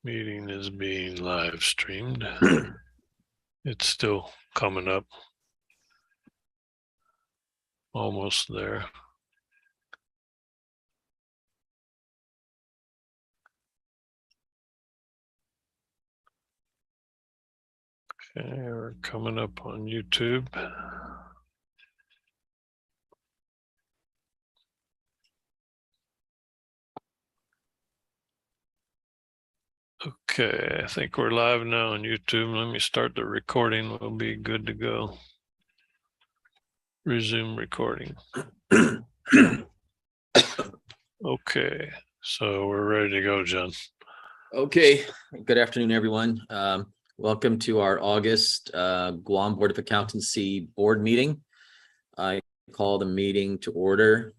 Meeting is being live streamed. It's still coming up. Almost there. Okay, we're coming up on YouTube. Okay, I think we're live now on YouTube. Let me start the recording. We'll be good to go. Resume recording. Okay, so we're ready to go, John. Okay, good afternoon, everyone. Welcome to our August Guam Board of Accountancy board meeting. I call the meeting to order.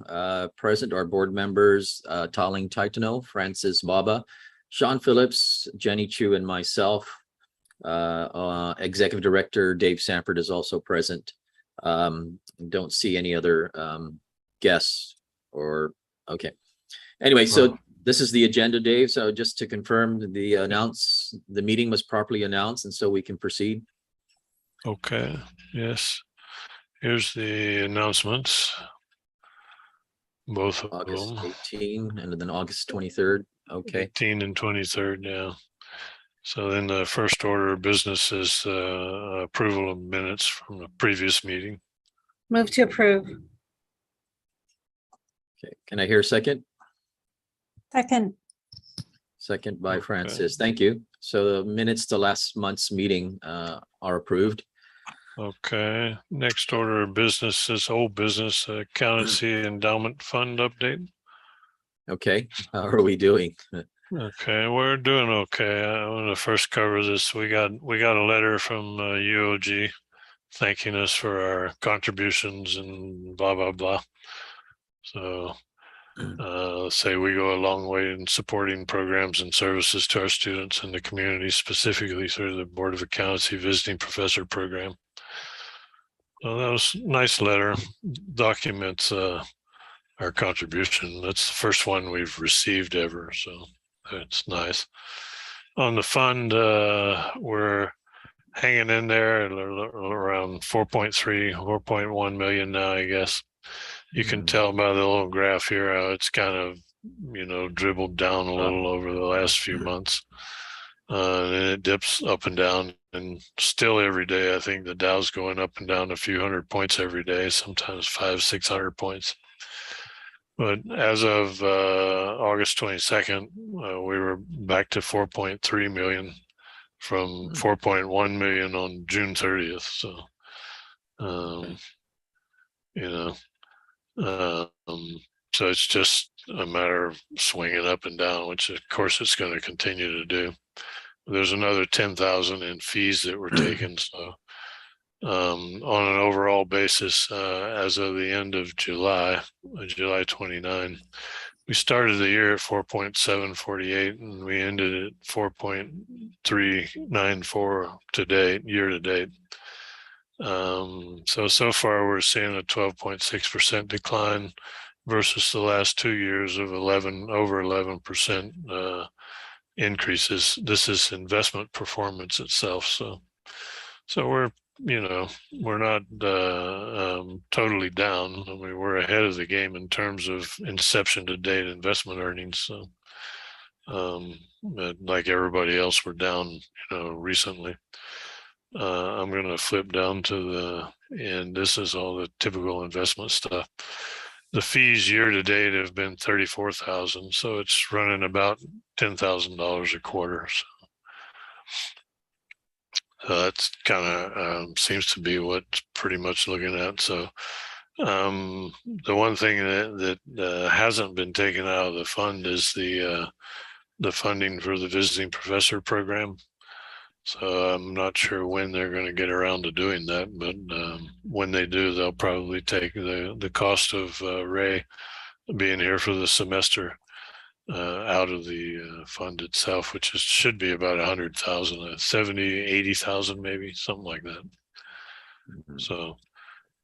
Present are board members Taling Taitano, Francis Baba, Sean Phillips, Jenny Chu, and myself. Executive Director Dave Sanford is also present. Don't see any other guests or okay. Anyway, so this is the agenda, Dave. So just to confirm, the meeting was properly announced, and so we can proceed. Okay, yes. Here's the announcements. Both of August them. 18 and then August 23rd. Okay. 18 and 23rd, yeah. So then the first order of business is approval of minutes from the previous meeting. Move to approve. Okay. Can I hear a second? Second. Second by Okay. Francis. Thank you. So the minutes to last month's meeting are approved. Okay, next order of business is old business, accountancy endowment fund update. Okay, how are we doing? Okay, we're doing okay. I want to first cover this. We got a letter from UOG thanking us for our contributions and blah blah blah. So say we go a long way in supporting programs and services to our students and the community, specifically through the Board of Accountancy Visiting Professor Program. So that was a nice letter. Documents our contribution. That's the first one we've received ever, so it's nice. On the fund, we're hanging in there at around 4.1 million now, I guess. You can tell by the little graph here how it's kind of, dribbled down a little over the last few months. And it dips up and down, and still every day, I think the Dow's going up and down a few hundred points every day, sometimes 500-600 points. But as of August 22nd, we were back to 4.3 million from 4.1 million on June 30th. So, so it's just a matter of swinging up and down, which of course it's going to continue to do. There's another 10,000 in fees that were taken. So on an overall basis, as of the end of July 29, we started the year at 4.748 and we ended at 4.394 year to date. So far we're seeing a 12.6% decline versus the last 2 years of over 11% increases. This is investment performance itself. So we're not totally down. I mean, we're ahead of the game in terms of inception to date investment earnings. So like everybody else, we're down, recently. I'm going to flip down to the end. This is all the typical investment stuff. The fees year to date have been $34,000, so it's running about $10,000 a quarter. So that's kind of seems to be what's pretty much looking at. So the one thing that hasn't been taken out of the fund is the funding for the visiting professor program. So I'm not sure when they're going to get around to doing that, but when they do, they'll probably take the cost of Ray being here for the semester out of the fund itself, which should be about 100,000, 70, 80,000, maybe something like that. So,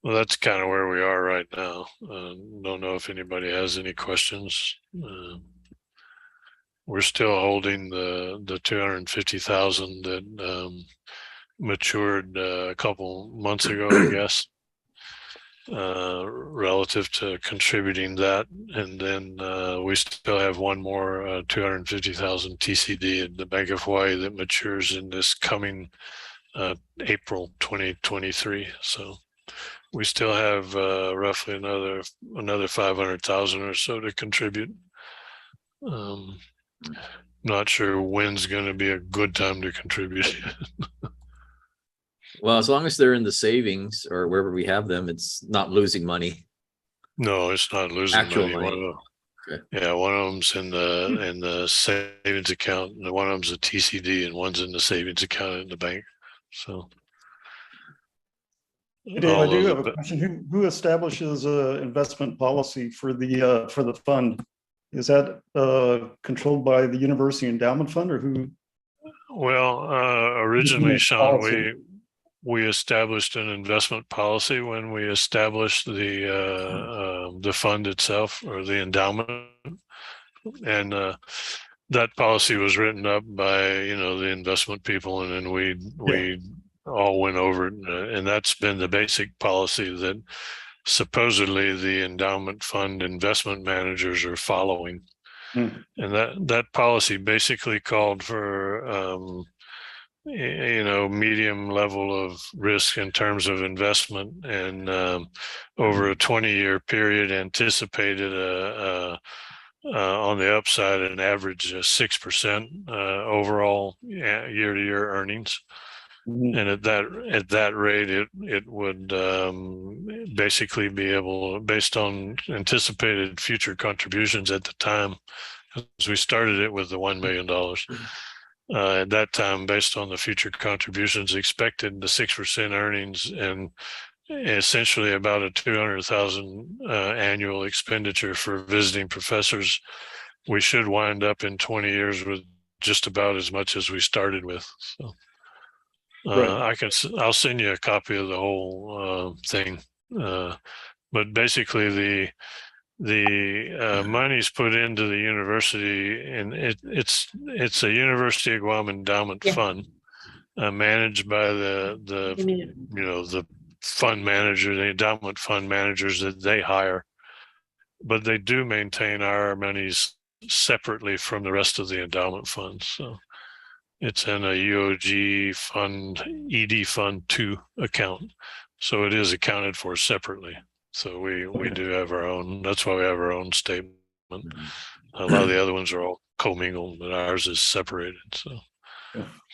well, that's kind of where we are right now. Don't know if anybody has any questions. we're still holding the 250,000 that matured a couple months ago, I guess, relative to contributing that. And then we still have one more 250,000 TCD at the Bank of Hawaii that matures in this coming April 2023. So we still have roughly another 500,000 or so to contribute. Not sure when's going to be a good time to contribute. Well, as long as they're in the savings or wherever we have them, it's not losing money. No, it's not losing Actual money. money. Okay. Yeah, one of them's in the savings account, and one of them's a TCD, and one's in the savings account in the bank. So, Hey, Dave, I do have a but question. Who establishes a investment policy for the fund? Is that controlled by the University Endowment Fund, or who? well, originally, Investment Sean, policy. we established an investment policy when we established the fund itself, or the endowment, and that policy was written up by the investment people, and then we all went over it, and that's been the basic policy that supposedly the endowment fund investment managers are following. Hmm. And that policy basically called for medium level of risk in terms of investment, and over a 20-year period anticipated on the upside an average 6% overall year-to-year earnings. Mhm. And at that rate, it would basically be able, based on anticipated future contributions at the time, because we started it with the $1 million. At that time, based on the future contributions expected, the 6% earnings, and essentially about a 200,000 annual expenditure for visiting professors, we should wind up in 20 years with just about as much as we started with. So. Right. I'll send you a copy of the whole thing. But basically the money's put into the university, and it's a University of Guam endowment Yeah. fund, managed by the fund manager, the endowment fund managers that they hire. But they do maintain our monies separately from the rest of the endowment funds. So it's in a UOG fund, ED fund 2 account. So it is accounted for separately. So we do have our own, that's why we have our own statement. A lot of the other ones are all commingled, but ours is separated. So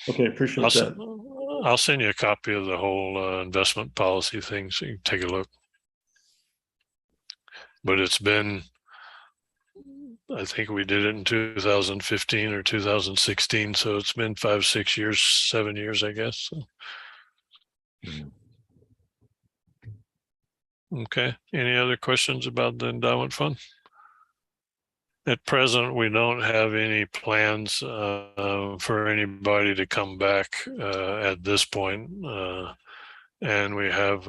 Okay, appreciate that. I'll send you a copy of the whole investment policy thing so you can take a look. But it's been, I think we did it in 2015 or 2016. So it's been 5, 6 years, 7 years, I guess. So. Okay. Any other questions about the endowment fund? At present, we don't have any plans for anybody to come back at this point. And we have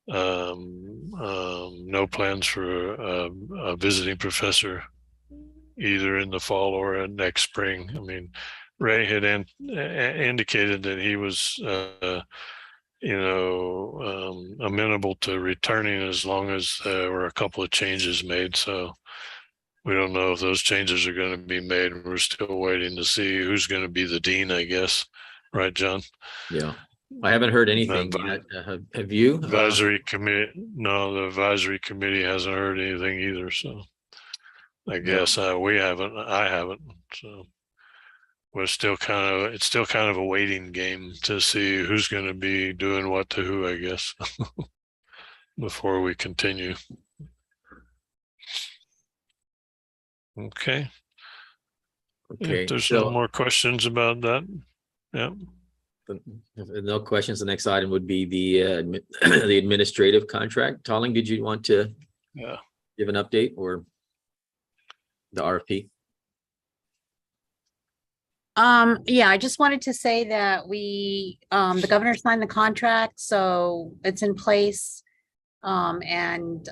no plans for a visiting professor either in the fall or next spring. I mean, Ray had indicated that he was amenable to returning as long as there were a couple of changes made. So we don't know if those changes are going to be made. We're still waiting to see who's going to be the dean, I guess. Right, John? Yeah. I haven't heard anything yet. Have you? Advisory committee. No, the advisory committee hasn't heard anything either. So I guess we haven't. I haven't. So it's still kind of a waiting game to see who's going to be doing what to who, I guess, before we continue. Okay. Okay. If there's no more questions about that. Yeah. If no questions, the next item would be the the administrative contract. Tolling, did you want to give an update or the RFP? Yeah, I just wanted to say that the governor signed the contract, so it's in place. And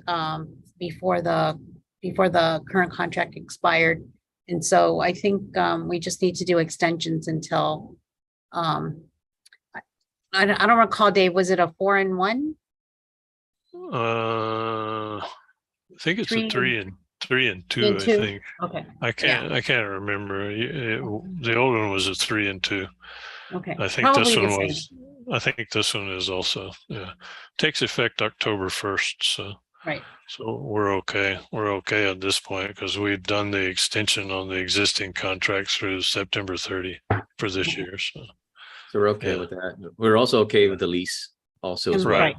before the current contract expired, And so I think we just need to do extensions until I don't recall, Dave, was it a 4-in-1? I think it's a 3 3 and 2, and I 2? think. Okay, I can't remember. The old one was a 3 and 2. okay. I think Probably this the one same. was, I think this one is also, yeah. Takes effect October 1st, so Right. we're okay. We're okay at this point because we've done the extension on the existing contracts through September 30 for this year. So we're okay Yeah. with that. We're also okay with the lease also as well. Right.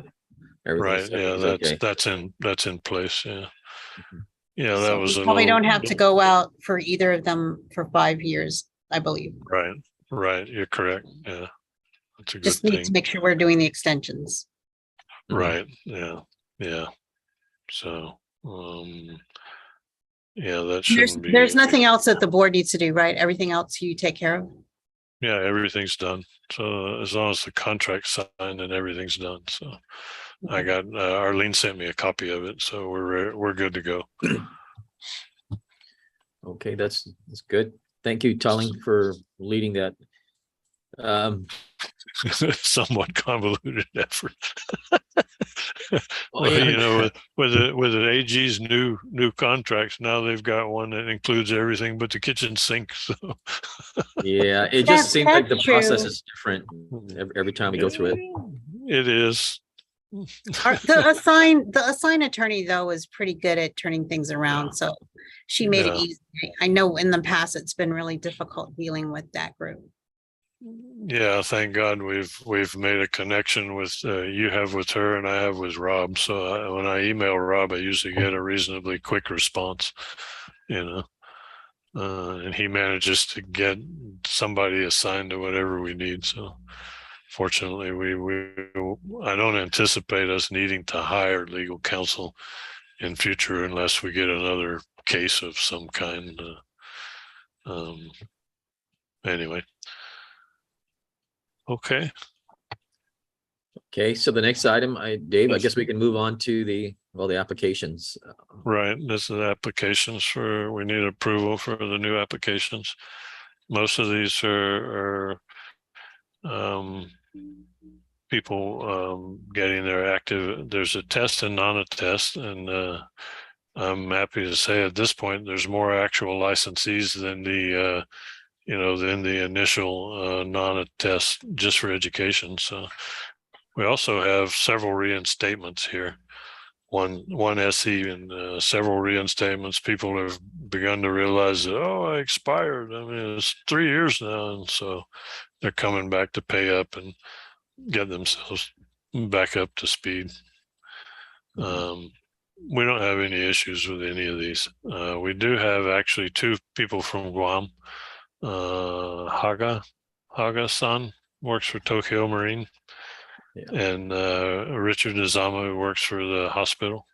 right, yeah, Everything's okay. that's in place. Yeah, Mhm. yeah, that So was we a probably little don't have to go out for either of them for 5 years, I believe. right, right. You're correct. Yeah, that's a good Just need to thing. make sure we're doing the extensions. Mhm. Right. Yeah. Yeah. So, yeah, that shouldn't be. There's nothing else that the board needs to do, right? Everything else you take care of? Yeah, everything's done. So as long as the contract's signed and everything's done. So I got Arlene sent me a copy of it, so we're good to go. Okay, that's good. Thank you, Tulling, for leading that. Somewhat convoluted effort. Oh, Well, yeah. you know, with the AG's new contracts, now they've got one that includes everything but the kitchen sink. So Yeah, it That's- just seems like the that's process true. is different every time we go through it. It is. The assigned attorney, though, is pretty good at turning things around, so she made it Yeah. easy. I know in the past, it's been really difficult dealing with that group. Yeah, thank God we've made a connection with you have with her and I have with Rob. So when I email Rob, I usually get a reasonably quick response, you know, and he manages to get somebody assigned to whatever we need. So fortunately, I don't anticipate us needing to hire legal counsel in future unless we get another case of some kind. Anyway. Okay. Okay, so the next item, Dave, I guess we can move on to the applications. Right. This is applications we need approval for the new applications. Most of these are people getting their active. There's a test and non-attest, and I'm happy to say at this point there's more actual licensees than the initial non-attest just for education. So we also have several reinstatements here. One SE and several reinstatements. People have begun to realize that, oh, I expired. I mean, it's 3 years now. And so they're coming back to pay up and get themselves back up to speed. We don't have any issues with any of these. We do have actually 2 people from Guam. Haga-san works for Tokyo Marine. Yeah. And Richard Izama, who works for the hospital.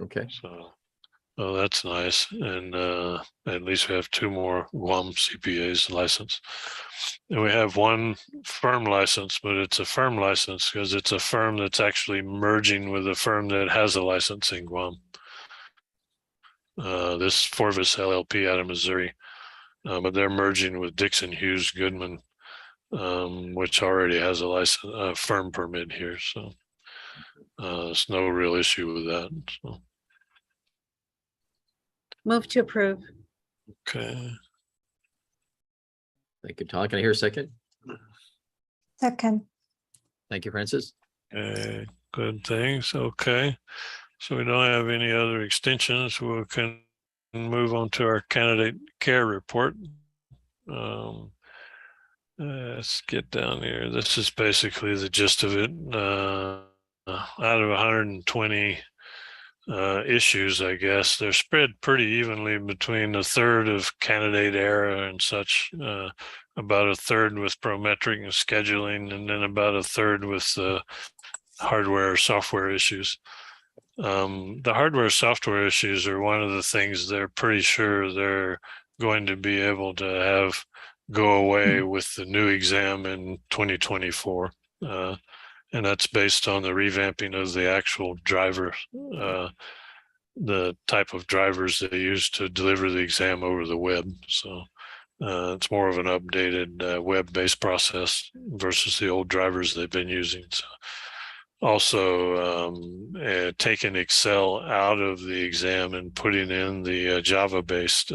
Okay. So that's nice. And at least we have 2 more Guam CPAs licensed. And we have 1 firm license, but it's a firm license because it's a firm that's actually merging with a firm that has a license in Guam. This Forvis LLP out of Missouri, but they're merging with Dixon Hughes Goodman, which already has a firm permit here. So there's no real issue with that. So. Move to approve. Okay. Thank you, Todd. Can I hear a second? Second. Thank you, Francis. Okay. Good things. Okay. So we don't have any other extensions. We can move on to our candidate care report. Let's get down here. This is basically the gist of it. Out of 120 issues, I guess they're spread pretty evenly between a third of candidate error and such, about a third with prometric and scheduling, and then about a third with hardware or software issues. The hardware software issues are one of the things they're pretty sure they're going to be able to have go away with the new exam in 2024. And that's based on the revamping of the actual driver the type of drivers they use to deliver the exam over the web. So it's more of an updated web-based process versus the old drivers they've been using. So also taking Excel out of the exam and putting in the Java-based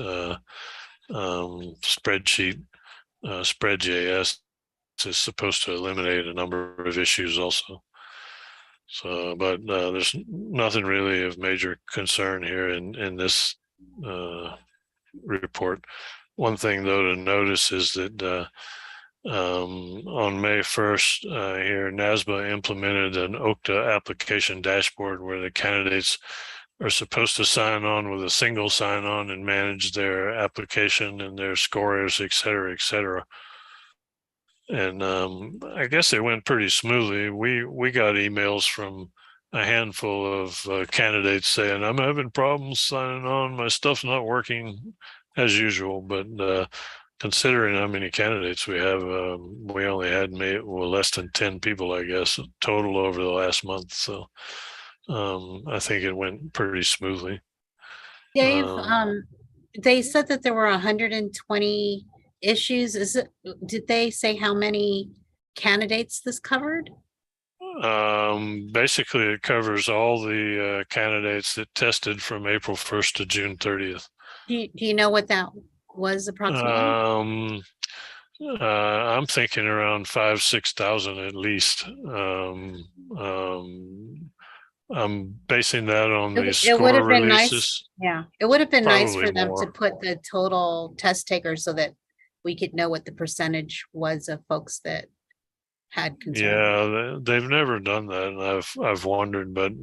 spreadsheet, Spread.js is supposed to eliminate a number of issues also. So, but there's nothing really of major concern here in this report. One thing though to notice is that on May 1st here, NASBA implemented an OCTA application dashboard where the candidates are supposed to sign on with a single sign-on and manage their application and their scores, et cetera, et cetera. And I guess it went pretty smoothly. We got emails from a handful of candidates saying, I'm having problems signing on. My stuff's not working as usual. But considering how many candidates we have, we only had less than 10 people, I guess, total over the last month. So I think it went pretty smoothly. Dave, they said that there were 120 issues. Did they say how many candidates this covered? Basically, it covers all the candidates that tested from April 1st to June 30th. Do you know what that was approximately? I'm thinking around 5,000-6,000 at least. I'm basing that on the It would score have been nice. releases. Yeah, it would have been nice Probably for them to more. put the total test takers so that we could know what the percentage was of folks that had concern. Yeah, they've never done that, and I've wondered, but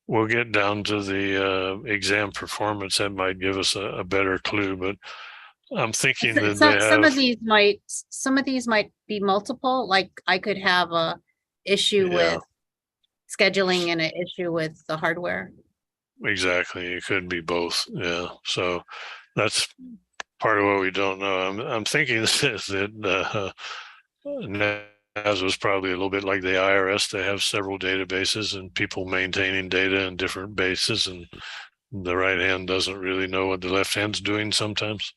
we'll get down to the exam performance. That might give us a better clue. But I'm thinking that they Some of have. these might be multiple, like I could have a issue Yeah. with scheduling and an issue with the hardware. Exactly, it could be both. Yeah, so that's part of what we don't know. I'm thinking that NAS was probably a little bit like the IRS. They have several databases and people maintaining data in different bases, and the right hand doesn't really know what the left hand's doing sometimes.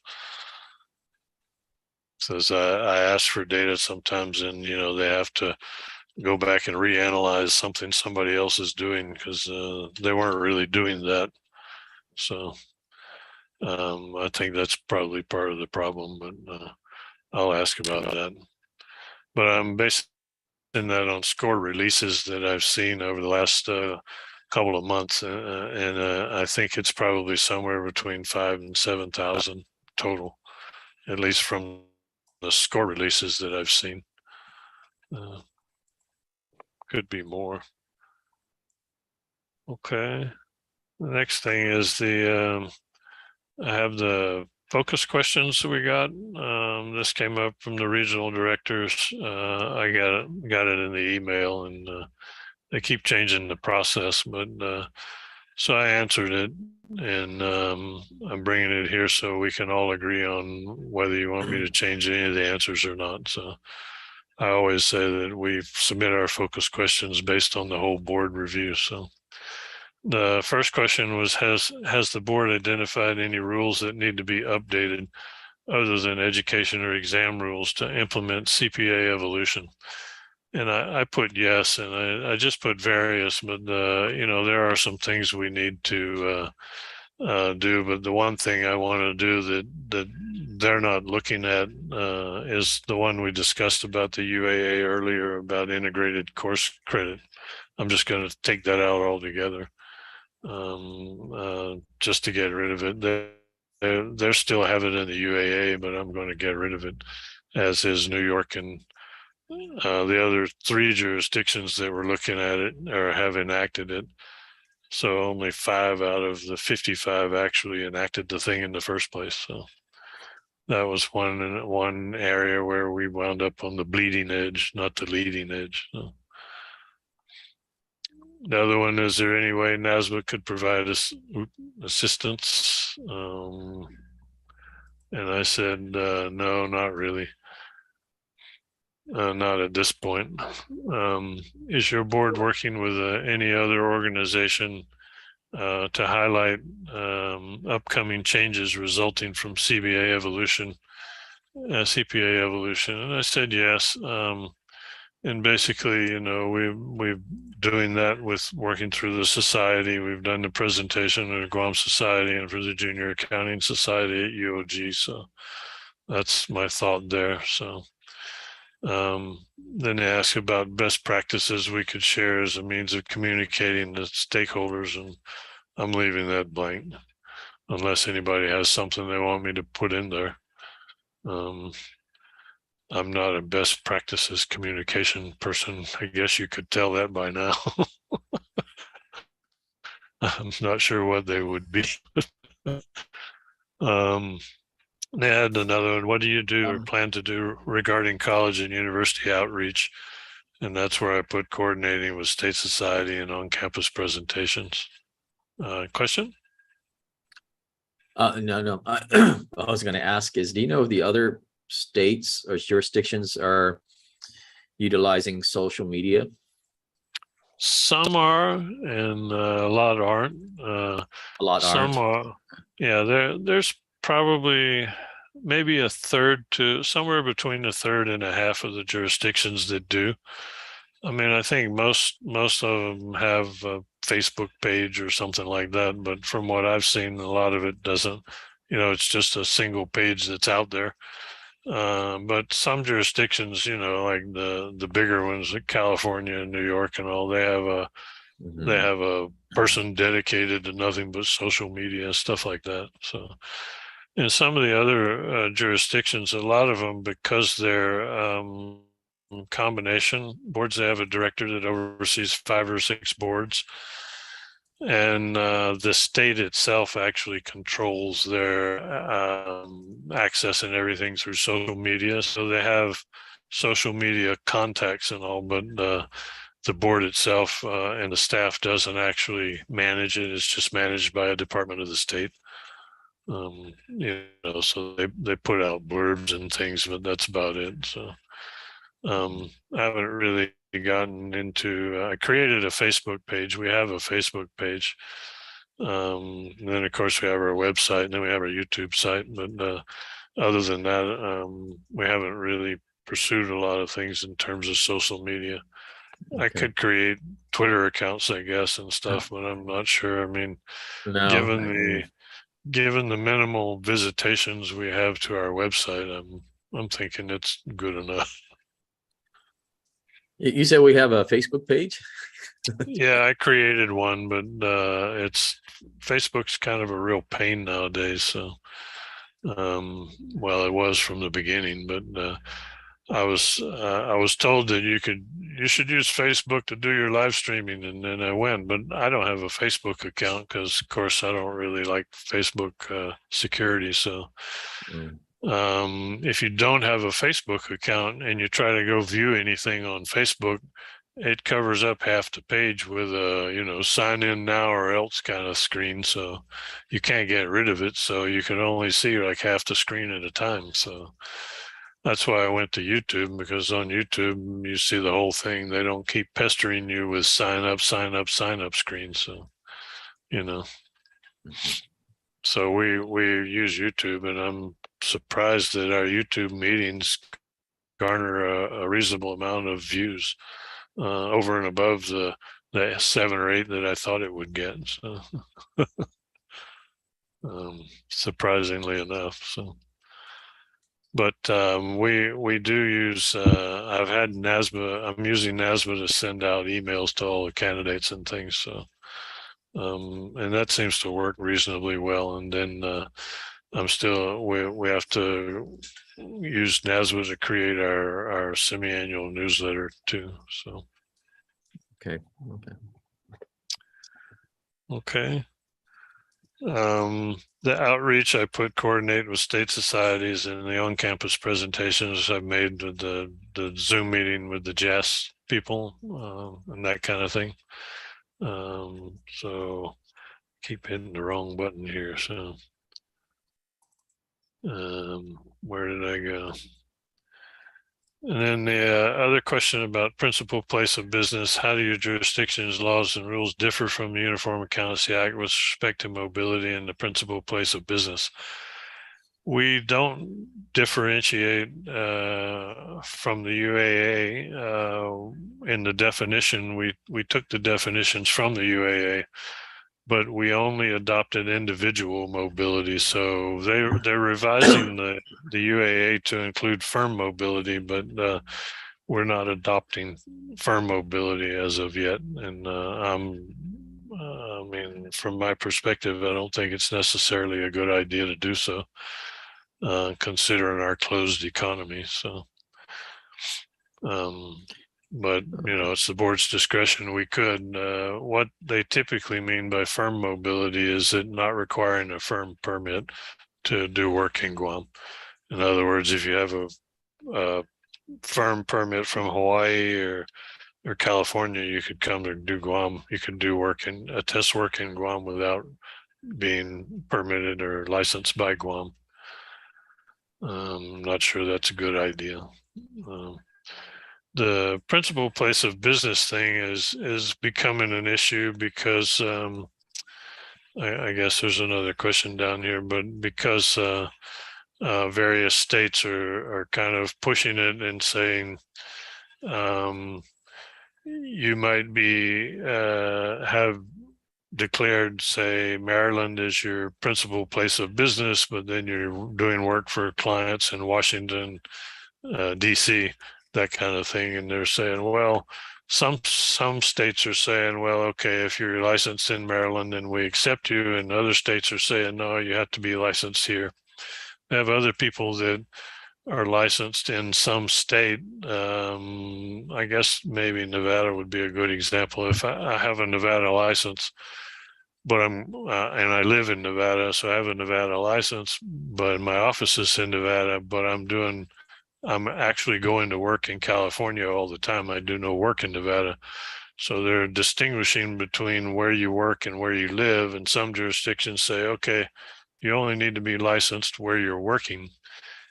Says I ask for data sometimes, and they have to go back and reanalyze something somebody else is doing because they weren't really doing that. So I think that's probably part of the problem, but I'll ask about that. But I'm basing that on score releases that I've seen over the last couple of months, and I think it's probably somewhere between 5,000 and 7,000 total, at least from the score releases that I've seen. Could be more. Okay. The next thing is I have the focus questions that we got. This came up from the regional directors. I got it in the email, and they keep changing the process, but so I answered it, and I'm bringing it here so we can all agree on whether you want me to change any of the answers or not. So I always say that we submit our focus questions based on the whole board review. So the first question was, has the board identified any rules that need to be updated other than education or exam rules to implement CPA evolution? And I put yes, and I just put various, but there are some things we need to do. But the one thing I want to do that they're not looking at is the one we discussed about the UAA earlier about integrated course credit. I'm just going to take that out altogether, just to get rid of it. They're still have it in the UAA, but I'm going to get rid of it, as is New York and the other 3 jurisdictions that were looking at it or have enacted it. So only 5 out of the 55 actually enacted the thing in the first place. So that was one area where we wound up on the bleeding edge, not the leading edge. So. The other one, is there any way NASBA could provide us assistance? And I said, no, not really. Not at this point. Is your board working with any other organization to highlight upcoming changes resulting from CPA evolution. And I said yes. And basically, we're doing that with working through the society. We've done the presentation at the Guam Society and for the Junior Accounting Society at UOG. So that's my thought there. So then they ask about best practices we could share as a means of communicating to stakeholders, and I'm leaving that blank unless anybody has something they want me to put in there. I'm not a best practices communication person. I guess you could tell that by now. I'm not sure what they would be. They had another one. What do you do or plan to do regarding college and university outreach? And that's where I put coordinating with state society and on-campus presentations. Question? No. I was going to ask is, do you know if the other states or jurisdictions are utilizing social media? Some are, and a lot aren't. A lot Some aren't. are. Yeah, there's probably maybe a third to somewhere between a third and a half of the jurisdictions that do. I mean, I think most of them have a Facebook page or something like that, but from what I've seen, a lot of it doesn't. It's just a single page that's out there. But some jurisdictions, like the bigger ones, like California and New York and all, they have a person dedicated to nothing but social media, stuff like that. So in some of the other jurisdictions, a lot of them, because they're combination boards, they have a director that oversees 5 or 6 boards. And the state itself actually controls their access and everything through social media. So they have social media contacts and all, but the board itself and the staff doesn't actually manage it. It's just managed by a department of the state. So they put out blurbs and things, but that's about it. So I haven't really gotten into. I created a Facebook page. We have a Facebook page. And then of course we have our website, and then we have our YouTube site. But other than that, we haven't really pursued a lot of things in terms of social media. Okay. I could create Twitter accounts, I guess, and stuff, but I'm not sure. I mean, No. given the minimal visitations we have to our website, I'm thinking it's good enough. You said we have a Facebook page? Yeah, I created one, but Facebook's kind of a real pain nowadays. So, well, it was from the beginning, but I was told that you should use Facebook to do your live streaming, and then I went, but I don't have a Facebook account because, of course, I don't really like Facebook security. So, if you don't have a Facebook account and you try to go view anything on Facebook, it covers up half the page with a sign in now or else kind of screen, so you can't get rid of it. So you can only see like half the screen at a time. So that's why I went to YouTube, because on YouTube you see the whole thing. They don't keep pestering you with sign up screens. So so we use YouTube, and I'm surprised that our YouTube meetings garner a reasonable amount of views. Over and above the 7 or 8 that I thought it would get. So surprisingly enough. So, but we do use. I've had NASBA. I'm using NASBA to send out emails to all the candidates and things. So, and that seems to work reasonably well. And then we have to use NASBA to create our semi-annual newsletter too. So. Okay. The outreach, I put coordinate with state societies, and the on-campus presentations I've made with the Zoom meeting with the JAS people and that kind of thing. So keep hitting the wrong button here. So where did I go? And then the other question about principal place of business, how do your jurisdiction's laws and rules differ from the Uniform Accountancy Act with respect to mobility and the principal place of business? We don't differentiate from the UAA in the definition. We took the definitions from the UAA, but we only adopted individual mobility. So they're revising the UAA to include firm mobility, but we're not adopting firm mobility as of yet. And I mean, from my perspective, I don't think it's necessarily a good idea to do so, considering our closed economy. So, but it's the board's discretion. We could. What they typically mean by firm mobility is it not requiring a firm permit to do work in Guam. In other words, if you have a firm permit from Hawaii or California, you could come to do Guam. You could do test work in Guam without being permitted or licensed by Guam. I'm not sure that's a good idea. The principal place of business thing is becoming an issue because I guess there's another question down here, but because various states are kind of pushing it and saying you might be have declared, say, Maryland is your principal place of business, but then you're doing work for clients in Washington, DC, that kind of thing. And they're saying, well, some states are saying, well, okay, if you're licensed in Maryland, then we accept you. And other states are saying, no, you have to be licensed here. They have other people that are licensed in some state. I guess maybe Nevada would be a good example. If I have a Nevada license, but and I live in Nevada, so I have a Nevada license, but my office is in Nevada, but I'm actually going to work in California all the time. I do no work in Nevada. So they're distinguishing between where you work and where you live. And some jurisdictions say, okay, you only need to be licensed where you're working.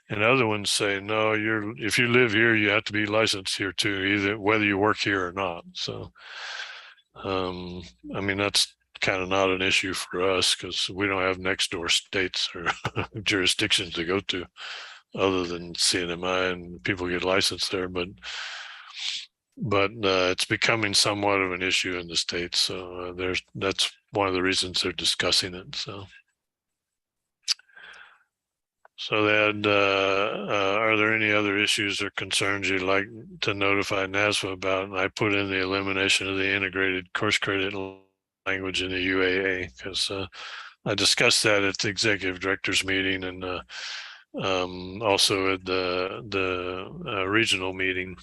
And other ones say, no, if you live here, you have to be licensed here too, either whether you work here or not. So, I mean, that's kind of not an issue for us because we don't have next door states or jurisdictions to go to other than CNMI, and people get licensed there. But it's becoming somewhat of an issue in the States. So that's one of the reasons they're discussing it. So they had, are there any other issues or concerns you'd like to notify NASFA about? And I put in the elimination of the integrated course credit language in the UAA because I discussed that at the executive director's meeting and also at the regional meeting.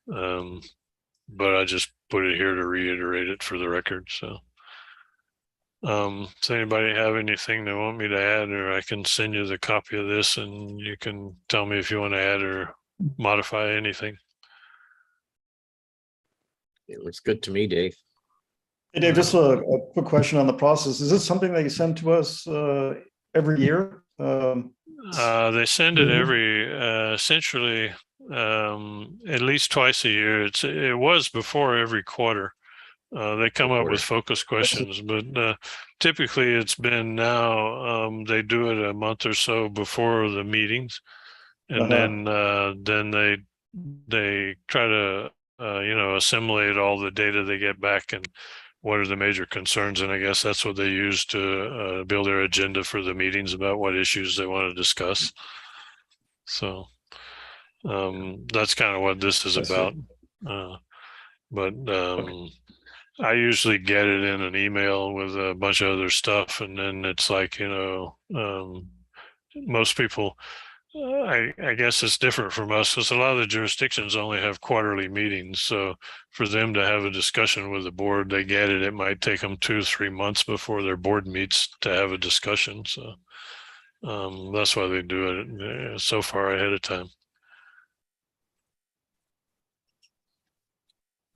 But I just put it here to reiterate it for the record. So. Does anybody have anything they want me to add, or I can send you the copy of this and you can tell me if you want to add or modify anything? It looks good to me, Dave. Hey, Dave, just a quick question on the process. Is this something that you send to us every year? They send it every, essentially, at least twice a year. It was before every quarter. They come up with focus questions, but typically it's been now they do it a month or so before the meetings, and then they try to assimilate all the data they get back and what are the major concerns, and I guess that's what they use to build their agenda for the meetings about what issues they want to discuss. So that's kind of what this is about. But I usually get it in an email with a bunch of other stuff, and then it's like, most people, I guess it's different from us because a lot of the jurisdictions only have quarterly meetings. So for them to have a discussion with the board, they get it. It might take them 2 or 3 months before their board meets to have a discussion. So that's why they do it so far ahead of time.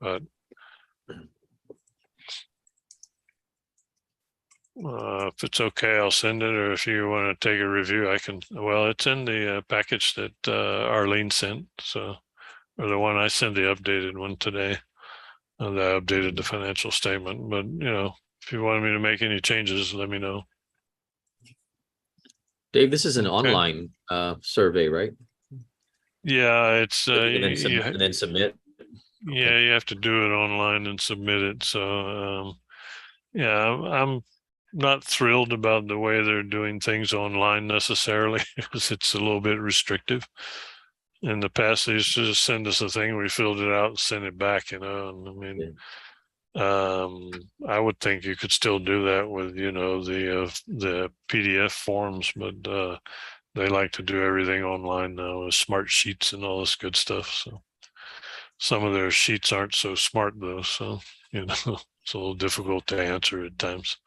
But if it's okay, I'll send it, or if you want to take a review, I can. Well, it's in the package that Arlene sent. So or the one I sent the updated one today. And I updated the financial statement, but if you wanted me to make any changes, let me know. Dave, this is an Okay. online survey, right? Yeah, it's And then submit. yeah, you have to do it online and submit it. So yeah, I'm not thrilled about the way they're doing things online necessarily, because it's a little bit restrictive. In the past, they used to just send us a thing, we filled it out and sent it back, and I mean, I would think you could still do that with, the PDF forms, but they like to do everything online now with smart sheets and all this good stuff. So some of their sheets aren't so smart though, so it's a little difficult to answer at times.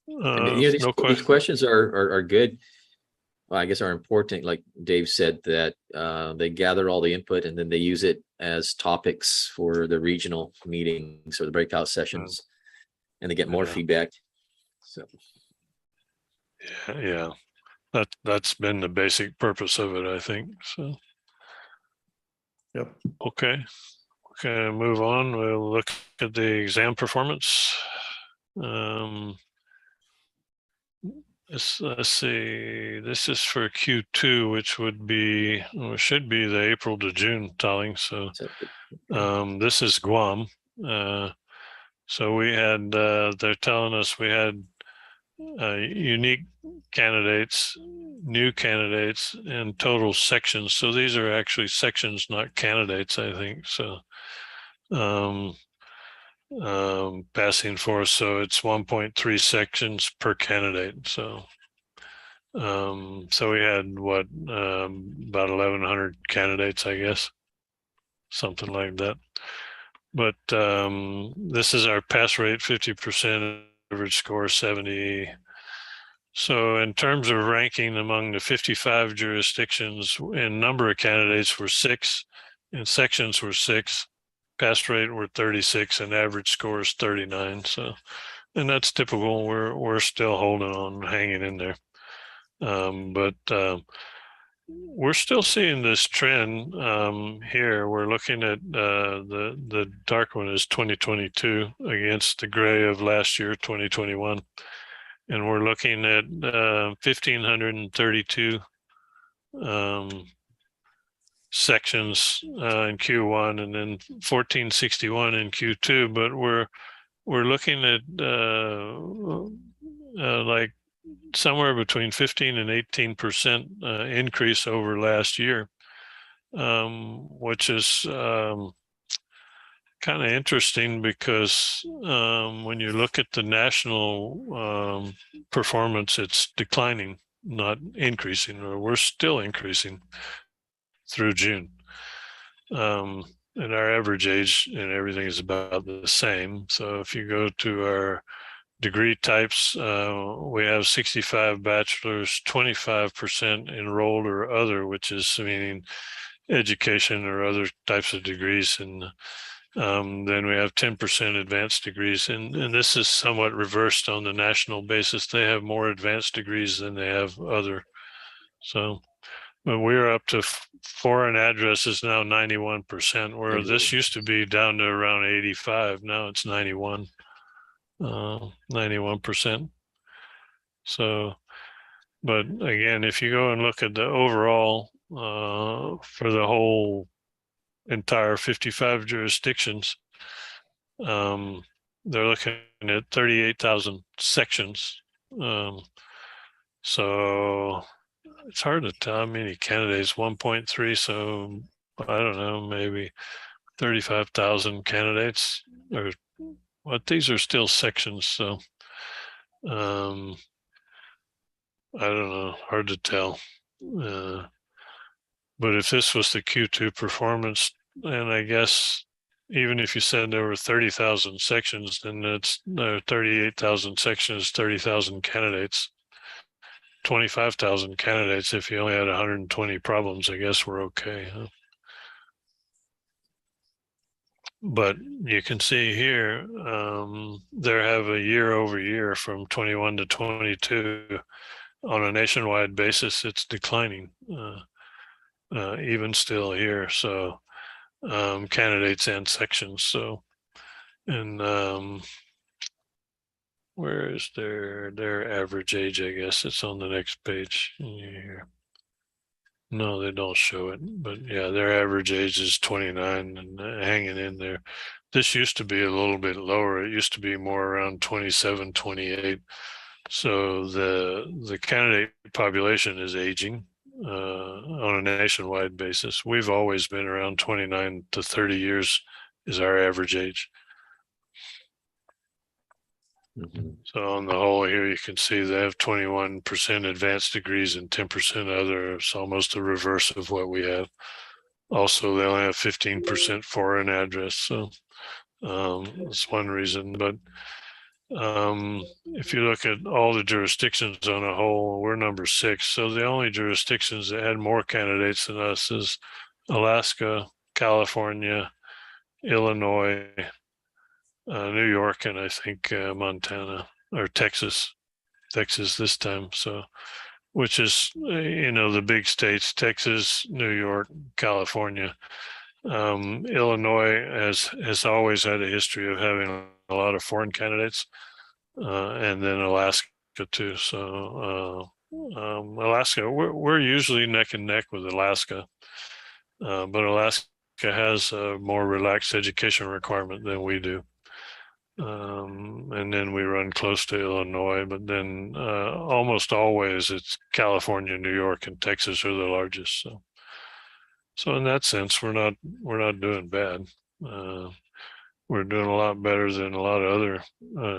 And No these question. questions are good. Well, I guess are important. Like Dave said, that they gather all the input and then they use it as topics for the regional meetings or the breakout sessions, and they get more Yeah. feedback. So Yeah, that's been the basic purpose of it, I think. So Yep. okay, move on. We'll look at the exam performance. Let's see. This is for Q2, which would be, or should be, the April to June tallying. So this is Guam. So we had, they're telling us we had unique candidates, new candidates, and total sections. So these are actually sections, not candidates, I think. So passing for, so it's 1.3 sections per candidate. So so we had what, about 1,100 candidates, I guess, something like that. But this is our pass rate, 50%, average score 70. So in terms of ranking among the 55 jurisdictions, in number of candidates were 6, and sections were 6, pass rate were 36, and average score is 39. So, and that's typical. We're still holding on, hanging in there. But we're still seeing this trend here. We're looking at the dark one is 2022 against the gray of last year, 2021. And we're looking at 1,532 sections in Q1, and then 1,461 in Q2. But we're looking at like somewhere between 15 and 18% increase over last year, which is kind of interesting, because when you look at the national performance, it's declining, not increasing, or we're still increasing through June. And our average age and everything is about the same. So if you go to our degree types, we have 65 bachelors, 25% enrolled or other, which is meaning education or other types of degrees. And then we have 10% advanced degrees. And this is somewhat reversed on the national basis. They have more advanced degrees than they have other. So, but we're up to foreign addresses now 91%, where this used to be down to around 85. Now it's 91. 91%. So, but again, if you go and look at the overall for the whole entire 55 jurisdictions, they're looking at 38,000 sections. So it's hard to tell how many candidates, 1.3. So I don't know, maybe 35,000 candidates, or what? These are still sections. So I don't know, hard to tell. But if this was the Q2 performance, and I guess even if you said there were 30,000 sections, then it's 38,000 sections, 30,000 candidates, 25,000 candidates. If you only had 120 problems, I guess we're okay. Huh? But you can see here, they have a year over year from 21 to 22. On a nationwide basis, it's declining. even still here. So candidates and sections. So, and where is their average age? I guess it's on the next page here. No, they don't show it, but yeah, their average age is 29 and hanging in there. This used to be a little bit lower. It used to be more around 27, 28. So the candidate population is aging on a nationwide basis. We've always been around 29 to 30 years is our average age. Mhm. So on the whole here, you can see they have 21% advanced degrees and 10% other. It's almost the reverse of what we have. Also, they only have 15% foreign address. So that's one reason. But if you look at all the jurisdictions on a whole, we're number 6. So the only jurisdictions that had more candidates than us is Alaska, California, Illinois, New York, and I think Montana or Texas this time. So, which is, the big states, Texas, New York, California. Illinois has always had a history of having a lot of foreign candidates, and then Alaska too. So Alaska, we're usually neck and neck with Alaska, but Alaska has a more relaxed education requirement than we do. And then we run close to Illinois, but then almost always it's California, New York, and Texas are the largest. So in that sense, we're not doing bad. We're doing a lot better than a lot of other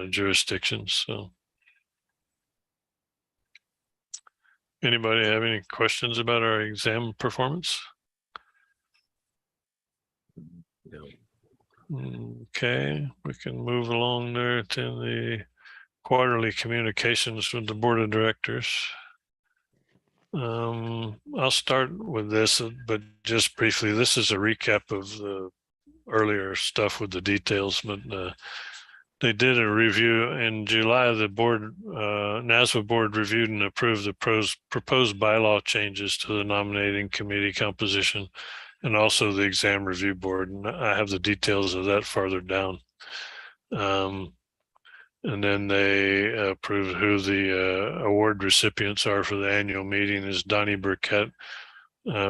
jurisdictions. So, anybody have any questions about our exam performance? No. Okay, we can move along there to the quarterly communications with the board of directors. I'll start with this, but just briefly, this is a recap of the earlier stuff with the details, but they did a review in July. The board, NASBA board, reviewed and approved the proposed bylaw changes to the nominating committee composition and also the exam review board. And I have the details of that farther down. And then they approved who the award recipients are for the annual meeting is Donnie Burkett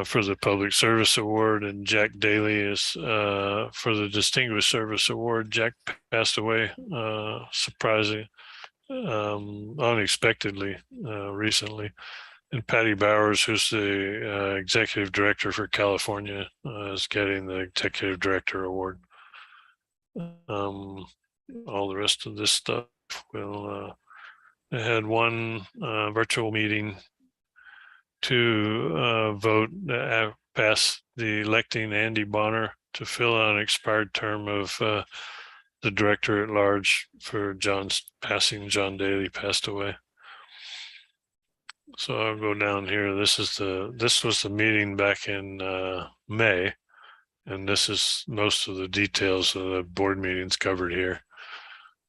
for the Public Service Award, and Jack Daly is for the Distinguished Service Award. Jack passed away, surprising, unexpectedly recently. And Patty Bowers, who's the Executive Director for California, is getting the Executive Director Award. All the rest of this stuff will, they had one virtual meeting to vote, pass the electing Andy Bonner to fill out an expired term of the director at large for John's passing. John Daly passed away. So I'll go down here. This was the meeting back in May, and this is most of the details of the board meetings covered here.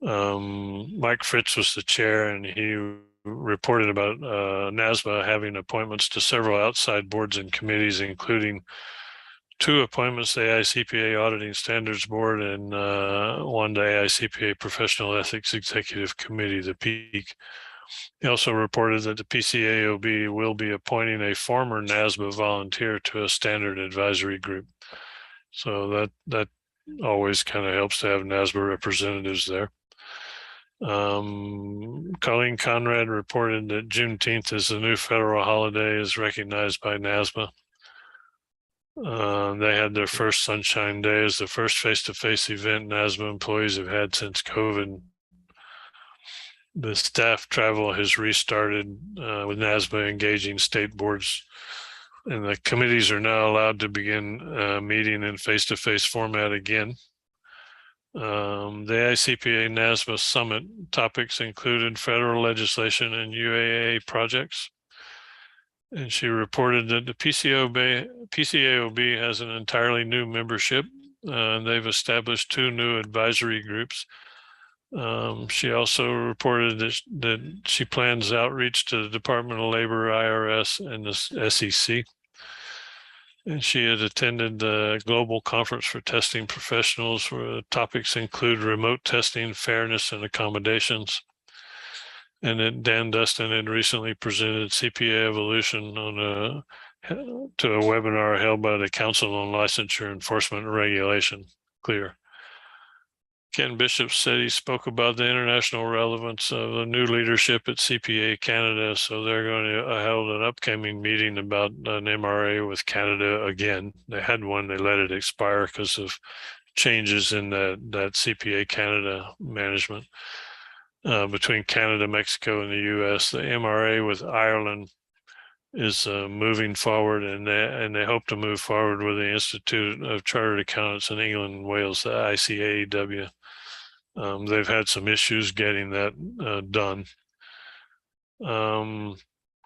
Mike Fritz was the chair, and he reported about NASBA having appointments to several outside boards and committees, including 2 appointments to the AICPA Auditing Standards Board and 1 to AICPA Professional Ethics Executive Committee, the PEAK. He also reported that the PCAOB will be appointing a former NASBA volunteer to a standard advisory group. So that always kind of helps to have NASBA representatives there. Colleen Conrad reported that Juneteenth is the new federal holiday, is recognized by NASBA. They had their first Sunshine Day as the first face-to-face event NASBA employees have had since COVID. The staff travel has restarted with NASBA engaging state boards, and the committees are now allowed to begin meeting in face-to-face format again. The AICPA NASBA Summit topics included federal legislation and UAA projects. And she reported that the PCAOB has an entirely new membership. They've established 2 new advisory groups. She also reported that she plans outreach to the Department of Labor, IRS, and the SEC. And she had attended the Global Conference for Testing Professionals, where the topics include remote testing, fairness, and accommodations. And then Dan Dustin had recently presented CPA Evolution to a webinar held by the Council on Licensure Enforcement and Regulation, CLEAR. Ken Bishop said he spoke about the international relevance of the new leadership at CPA Canada. So they're going to hold an upcoming meeting about an MRA with Canada again. They had one, they let it expire because of changes in that CPA Canada management between Canada, Mexico, and the US. The MRA with Ireland is moving forward, and they hope to move forward with the Institute of Chartered Accountants in England and Wales, the ICAEW. They've had some issues getting that done.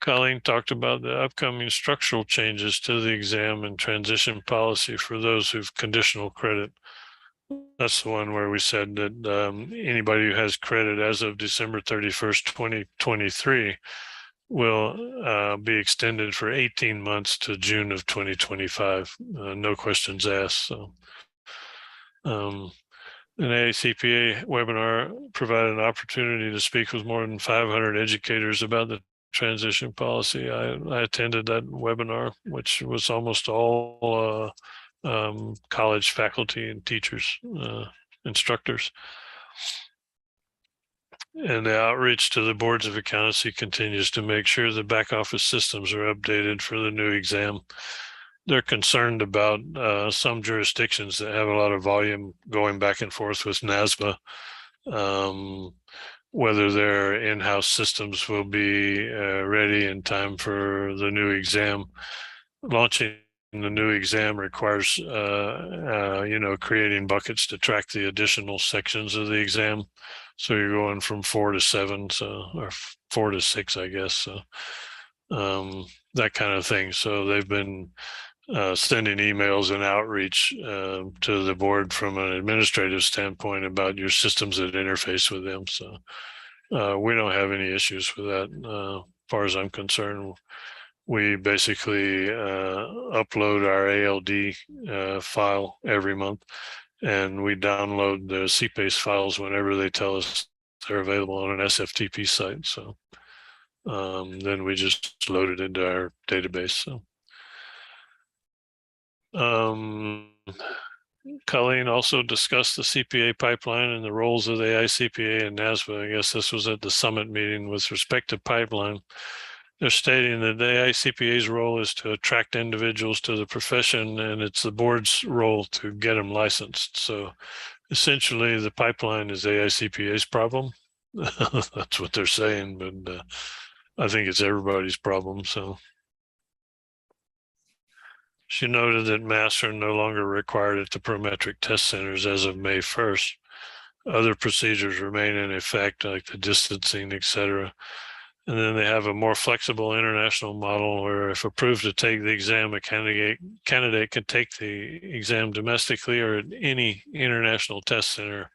Colleen talked about the upcoming structural changes to the exam and transition policy for those who've conditional credit. That's the one where we said that anybody who has credit as of December 31st, 2023 will be extended for 18 months to June of 2025. No questions asked. So. An ACPA webinar provided an opportunity to speak with more than 500 educators about the transition policy. I attended that webinar, which was almost all college faculty and teachers, instructors. And the outreach to the boards of accountancy continues to make sure the back office systems are updated for the new exam. They're concerned about some jurisdictions that have a lot of volume going back and forth with NASBA, whether their in-house systems will be ready in time for the new exam. Launching the new exam requires, creating buckets to track the additional sections of the exam. So you're going from 4 to 7, or 4 to 6, I guess. So that kind of thing. So they've been sending emails and outreach to the board from an administrative standpoint about your systems that interface with them. So we don't have any issues with that. As far as I'm concerned, we basically upload our ALD file every month, and we download the CPACE files whenever they tell us they're available on an SFTP site. So then we just load it into our database. So. Colleen also discussed the CPA pipeline and the roles of the ICPA and NASBA. I guess this was at the summit meeting with respect to pipeline. They're stating that the ICPA's role is to attract individuals to the profession, and it's the board's role to get them licensed. So essentially the pipeline is AICPA's problem. That's what they're saying, but I think it's everybody's problem. So. She noted that masks are no longer required at the Prometric test centers as of May 1st. Other procedures remain in effect, like the distancing, etc. And then they have a more flexible international model where if approved to take the exam, a candidate can take the exam domestically or at any international test center.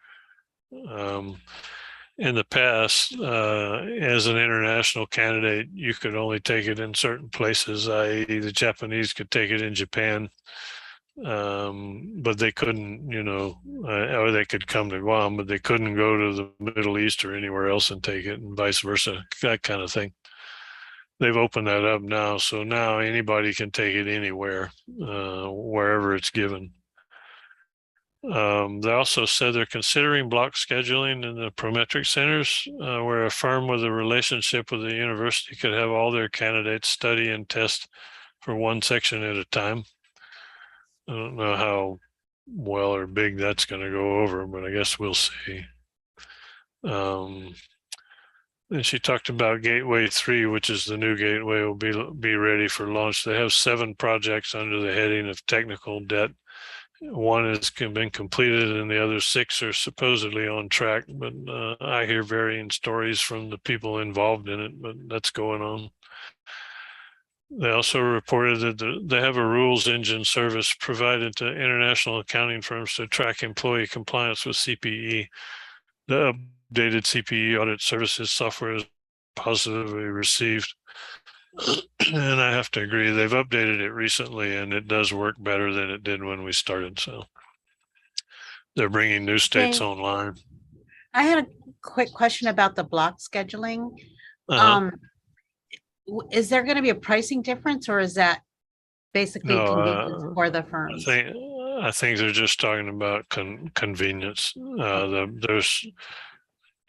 In the past, as an international candidate, you could only take it in certain places, i.e. the Japanese could take it in Japan, but they couldn't, or they could come to Guam, but they couldn't go to the Middle East or anywhere else and take it, and vice versa, that kind of thing. They've opened that up now, so now anybody can take it anywhere, wherever it's given. They also said they're considering block scheduling in the Prometric centers, where a firm with a relationship with the university could have all their candidates study and test for one section at a time. I don't know how well or big that's going to go over, but I guess we'll see. And she talked about Gateway 3, which is the new gateway, will be ready for launch. They have 7 projects under the heading of technical debt. 1 has been completed and the other 6 are supposedly on track, but I hear varying stories from the people involved in it, but that's going on. They also reported that they have a rules engine service provided to international accounting firms to track employee compliance with CPE. The updated CPE audit services software is positively received. And I have to agree, they've updated it recently and it does work better than it did when we started. So they're bringing new states Okay. online. I had a quick question about the block scheduling. Uh-huh. Is there going to be a pricing difference or is that basically No, convenience for the I firms? think they're just talking about convenience. There's,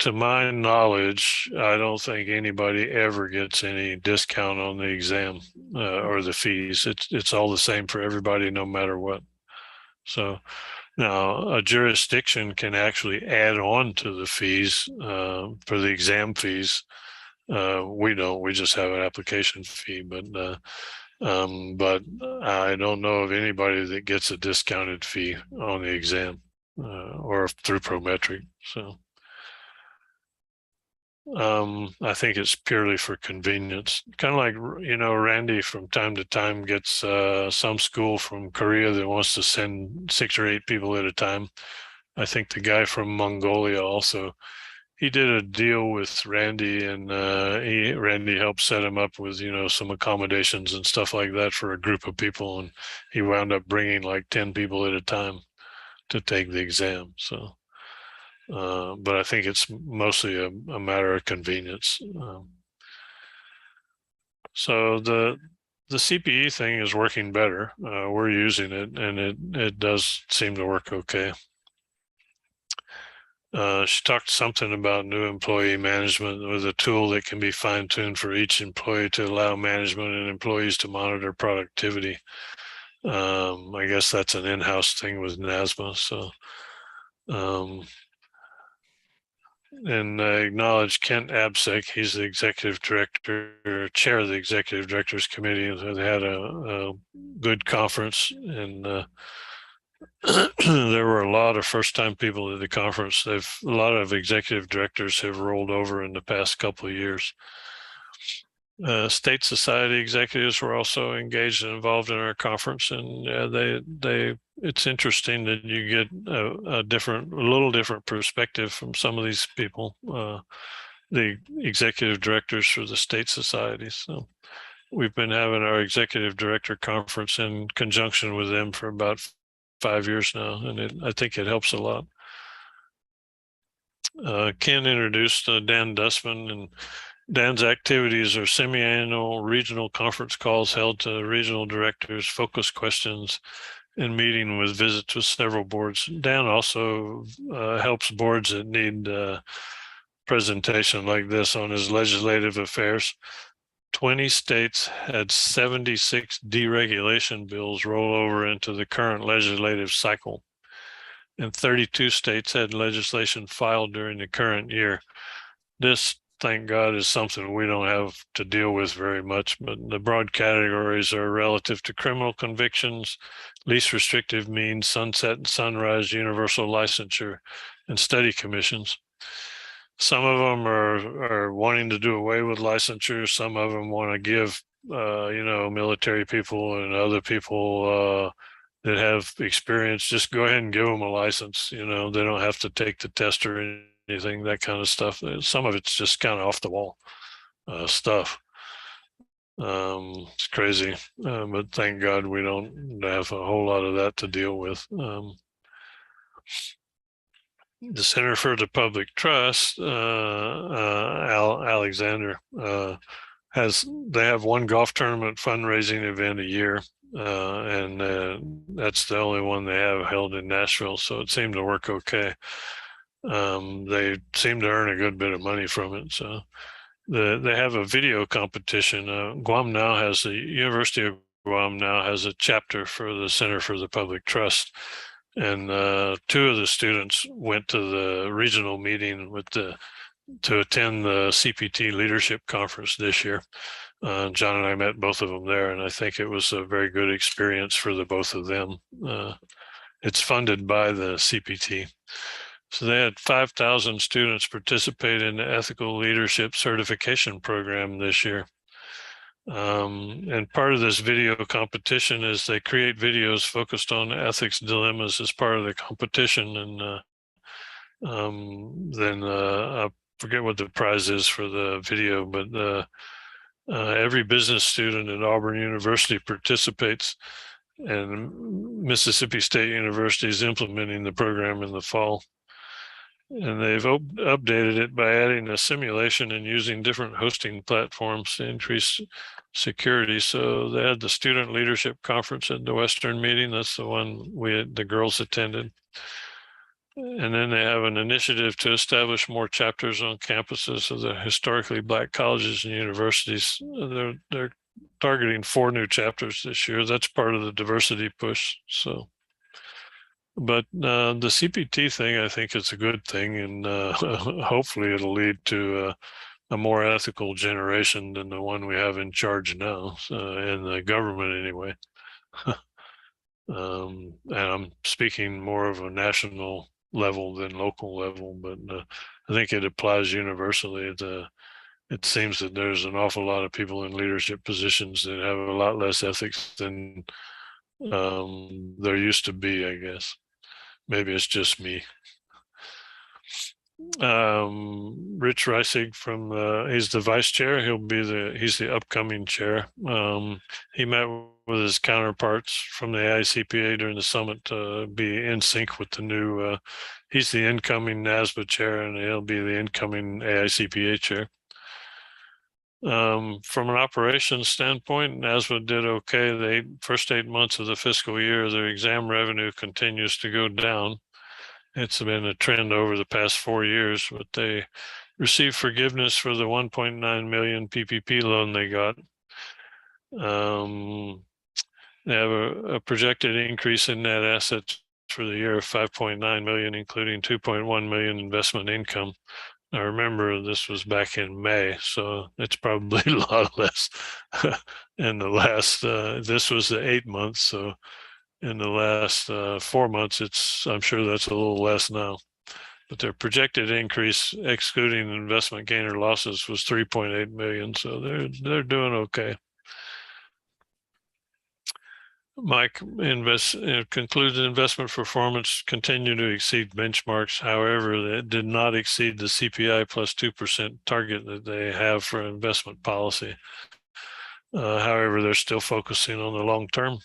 to my knowledge, I don't think anybody ever gets any discount on the exam or the fees. It's all the same for everybody, no matter what. So now a jurisdiction can actually add on to the fees for the exam fees. We don't. We just have an application fee, but I don't know of anybody that gets a discounted fee on the exam or through Prometric. So I think it's purely for convenience. Kind of like, Randy from time to time gets some school from Korea that wants to send 6 or 8 people at a time. I think the guy from Mongolia also, he did a deal with Randy, and Randy helped set him up with some accommodations and stuff like that for a group of people, and he wound up bringing like 10 people at a time to take the exam. So, but I think it's mostly a matter of convenience. So the CPE thing is working better. We're using it, and it does seem to work okay. She talked something about new employee management with a tool that can be fine-tuned for each employee to allow management and employees to monitor productivity. I guess that's an in-house thing with NASMA. So, and I acknowledge Kent Absek. He's the executive director, chair of the executive directors committee. They had a good conference, and there were a lot of first-time people at the conference. A lot of executive directors have rolled over in the past couple of years. State society executives were also engaged and involved in our conference, and it's interesting that you get a little different perspective from some of these people, the executive directors for the state societies. So we've been having our executive director conference in conjunction with them for about 5 years now, and I think it helps a lot. Ken introduced Dan Dustman, and Dan's activities are semi-annual regional conference calls held to regional directors, focus questions, and meeting with visits with several boards. Dan also helps boards that need presentation like this on his legislative affairs. 20 states had 76 deregulation bills roll over into the current legislative cycle, and 32 states had legislation filed during the current year. This, thank God, is something we don't have to deal with very much, but the broad categories are relative to criminal convictions, least restrictive means, sunset and sunrise, universal licensure, and study commissions. Some of them are wanting to do away with licensure. Some of them want to give, military people and other people that have experience, just go ahead and give them a license. They don't have to take the test or anything, that kind of stuff. Some of it's just kind of off the wall stuff. It's crazy, but thank God we don't have a whole lot of that to deal with. The Center for the Public Trust, Alexander, they have one golf tournament fundraising event a year, and that's the only one they have held in Nashville. So it seemed to work okay. They seem to earn a good bit of money from it. So they have a video competition. The University of Guam now has a chapter for the Center for the Public Trust. And 2 of the students went to the regional meeting to attend the CPT leadership conference this year. John and I met both of them there, and I think it was a very good experience for the both of them. It's funded by the CPT. So they had 5,000 students participate in the ethical leadership certification program this year. And part of this video competition is they create videos focused on ethics dilemmas as part of the competition. And then I forget what the prize is for the video, but Every business student at Auburn University participates, and Mississippi State University is implementing the program in the fall. And they've updated it by adding a simulation and using different hosting platforms to increase security. So they had the student leadership conference at the Western meeting. That's the one the girls attended. And then they have an initiative to establish more chapters on campuses of the historically Black colleges and universities. They're targeting 4 new chapters this year. That's part of the diversity push. So, but the CPT thing, I think, is a good thing, and hopefully it'll lead to a more ethical generation than the one we have in charge now, in the government anyway. And I'm speaking more of a national level than local level, but I think it applies universally. It seems that there's an awful lot of people in leadership positions that have a lot less ethics than there used to be, I guess. Maybe it's just me. Rich Reisig he's the vice chair. He's the upcoming chair. He met with his counterparts from the AICPA during the summit to be in sync with the new, he's the incoming NASBA chair, and he'll be the incoming AICPA chair. From an operations standpoint, NASBA did okay. The first 8 months of the fiscal year, their exam revenue continues to go down. It's been a trend over the past 4 years, but they received forgiveness for the 1.9 million PPP loan they got. They have a projected increase in net assets for the year of 5.9 million, including 2.1 million investment income. I remember this was back in May, so it's probably a lot less in the last, this was the 8 months. So in the last 4 months, I'm sure that's a little less now. But their projected increase, excluding investment gain or losses, was 3.8 million. So they're doing okay. Mike concludes investment performance continued to exceed benchmarks. However, it did not exceed the CPI plus 2% target that they have for investment policy. However, they're still focusing on the long term,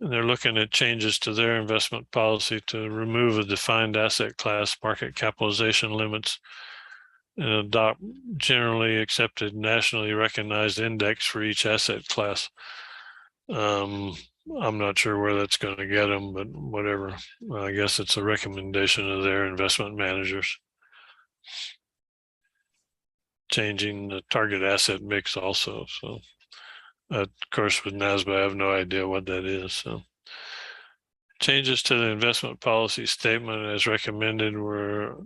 and they're looking at changes to their investment policy to remove a defined asset class market capitalization limits and adopt generally accepted nationally recognized index for each asset class. I'm not sure where that's going to get them, but whatever. I guess it's a recommendation of their investment managers. Changing the target asset mix also. So, of course, with NASBA, I have no idea what that is. So, changes to the investment policy statement as recommended were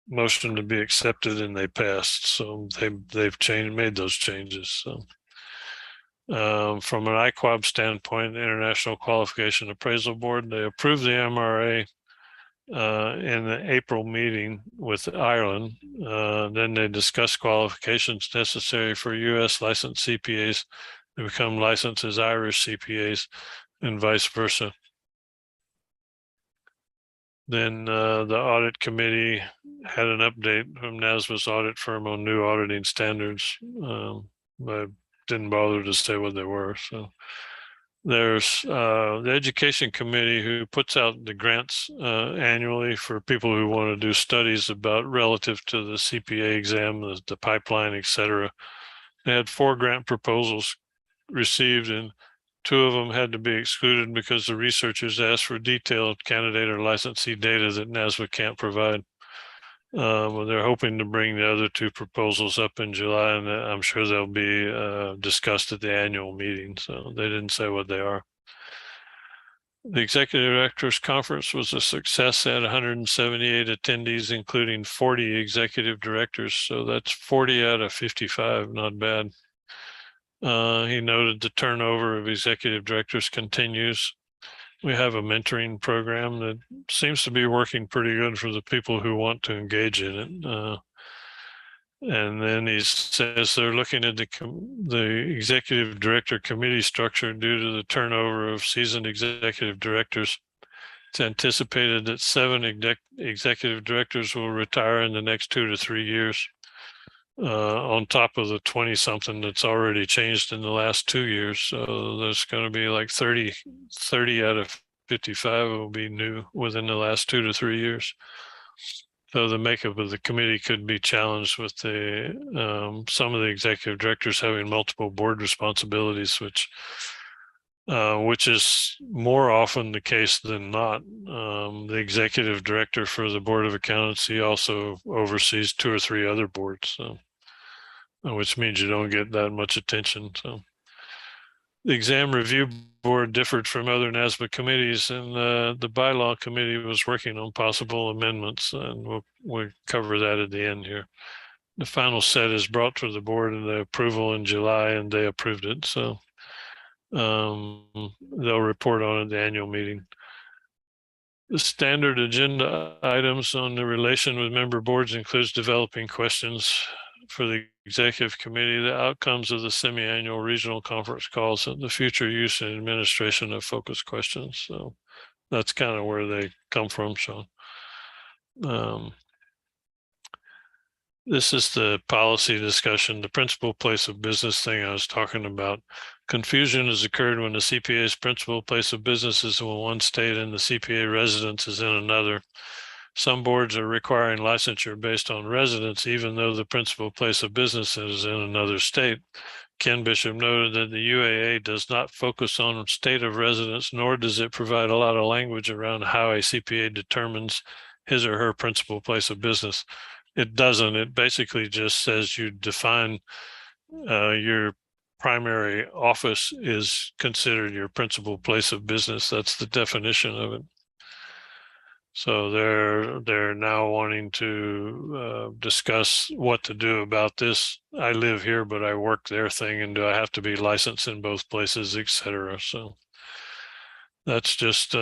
motion to be accepted, and they passed. So they've made those changes. So. From an IQAB standpoint, the International Qualification Appraisal Board, they approved the MRA in the April meeting with Ireland. Then they discussed qualifications necessary for U.S. licensed CPAs to become licensed as Irish CPAs and vice versa. Then the audit committee had an update from NASBA's audit firm on new auditing standards. I didn't bother to say what they were. So there's the education committee who puts out the grants annually for people who want to do studies about relative to the CPA exam, the pipeline, etc. They had 4 grant proposals received, and 2 of them had to be excluded because the researchers asked for detailed candidate or licensee data that NASBA can't provide. They're hoping to bring the other 2 proposals up in July, and I'm sure they'll be discussed at the annual meeting. So they didn't say what they are. The Executive Directors Conference was a success at 178 attendees, including 40 executive directors. So that's 40 out of 55, not bad. He noted the turnover of executive directors continues. We have a mentoring program that seems to be working pretty good for the people who want to engage in it. And then he says they're looking at the executive director committee structure due to the turnover of seasoned executive directors. It's anticipated that 7 executive directors will retire in the next 2 to 3 years. on top of the 20 something that's already changed in the last 2 years. So there's going to be like 30 out of 55 will be new within the last 2 to 3 years. So the makeup of the committee could be challenged with some of the executive directors having multiple board responsibilities, which is more often the case than not. The executive director for the Board of Accountancy also oversees 2 or 3 other boards, so, which means you don't get that much attention. So the exam review board differed from other NASBA committees, and the bylaw committee was working on possible amendments, and we'll cover that at the end here. The final set is brought to the board and the approval in July, and they approved it. So they'll report on it at the annual meeting. The standard agenda items on the relation with member boards includes developing questions for the executive committee, the outcomes of the semi-annual regional conference calls, and the future use and administration of focus questions. So that's kind of where they come from, Sean. This is the policy discussion, the principal place of business thing I was talking about. Confusion has occurred when the CPA's principal place of business is in one state and the CPA residence is in another. Some boards are requiring licensure based on residence, even though the principal place of business is in another state. Ken Bishop noted that the UAA does not focus on state of residence, nor does it provide a lot of language around how a CPA determines his or her principal place of business. It doesn't. It basically just says you define your primary office is considered your principal place of business. That's the definition of it. So they're now wanting to discuss what to do about this. I live here, but I work there thing, and do I have to be licensed in both places, etc. So that's just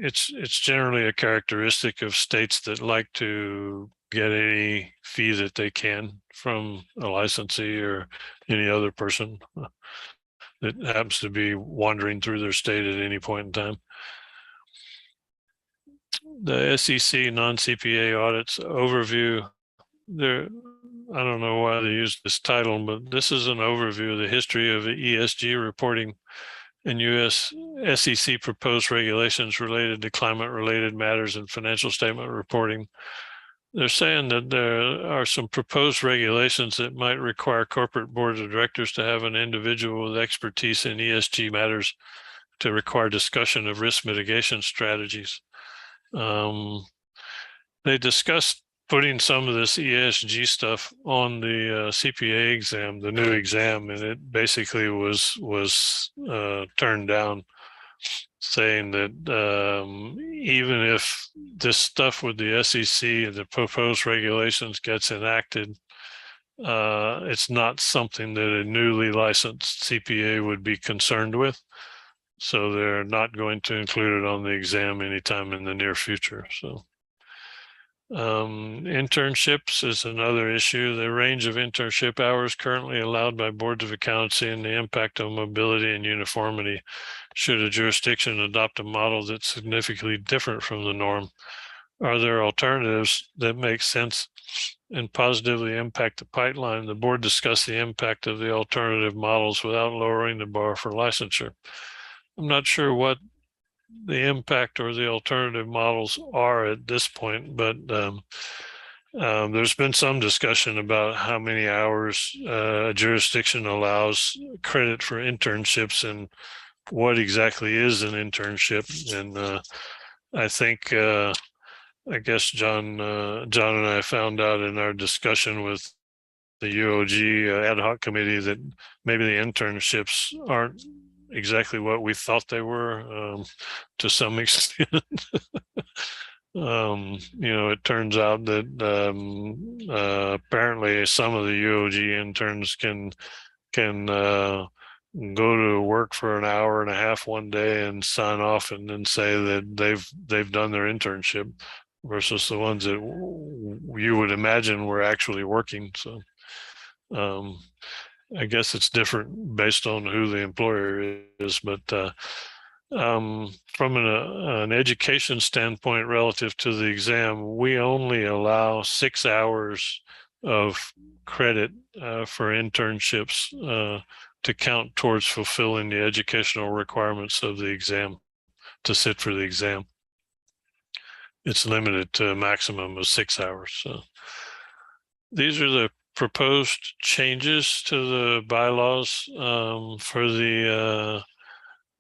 it's generally a characteristic of states that like to get any fee that they can from a licensee or any other person that happens to be wandering through their state at any point in time. The SEC non-CPA audits overview. There, I don't know why they use this title, but this is an overview of the history of the ESG reporting and U.S. SEC proposed regulations related to climate-related matters and financial statement reporting. They're saying that there are some proposed regulations that might require corporate boards of directors to have an individual with expertise in ESG matters to require discussion of risk mitigation strategies. They discussed putting some of this ESG stuff on the CPA exam, the new exam, and it basically was turned down, saying that even if this stuff with the SEC and the proposed regulations gets enacted, it's not something that a newly licensed CPA would be concerned with. So they're not going to include it on the exam anytime in the near future. So internships is another issue. The range of internship hours currently allowed by boards of accountancy and the impact on mobility and uniformity. Should a jurisdiction adopt a model that's significantly different from the norm? Are there alternatives that make sense and positively impact the pipeline? The board discussed the impact of the alternative models without lowering the bar for licensure. I'm not sure what the impact or the alternative models are at this point, but there's been some discussion about how many hours a jurisdiction allows credit for internships and what exactly is an internship. And I think, I guess John and I found out in our discussion with the UOG ad hoc committee that maybe the internships aren't exactly what we thought they were, to some extent. It turns out that apparently some of the UOG interns can go to work for an hour and a half one day and sign off and then say that they've done their internship, versus the ones that you would imagine were actually working. So I guess it's different based on who the employer is, but from an education standpoint relative to the exam, we only allow 6 hours of credit for internships to count towards fulfilling the educational requirements of the exam, to sit for the exam. It's limited to a maximum of 6 hours. So these are the proposed changes to the bylaws for the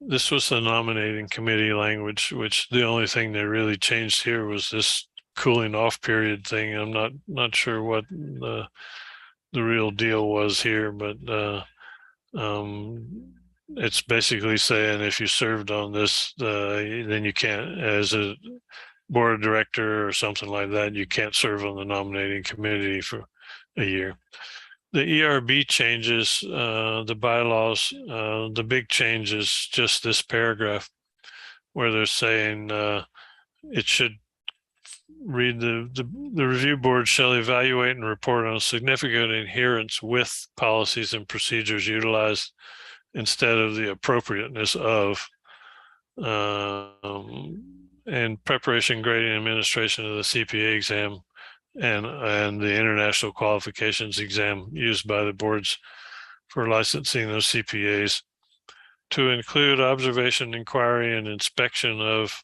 this was the nominating committee language, which the only thing they really changed here was this cooling off period thing. I'm not sure what the real deal was here, but it's basically saying if you served on this, then you can't, as a board of director or something like that, you can't serve on the nominating committee for a year. The ERB changes, the bylaws, the big change is just this paragraph where they're saying it should read the review board shall evaluate and report on significant adherence with policies and procedures utilized instead of the appropriateness of and preparation, grading, administration of the CPA exam and the international qualifications exam used by the boards for licensing those CPAs, to include observation, inquiry, and inspection of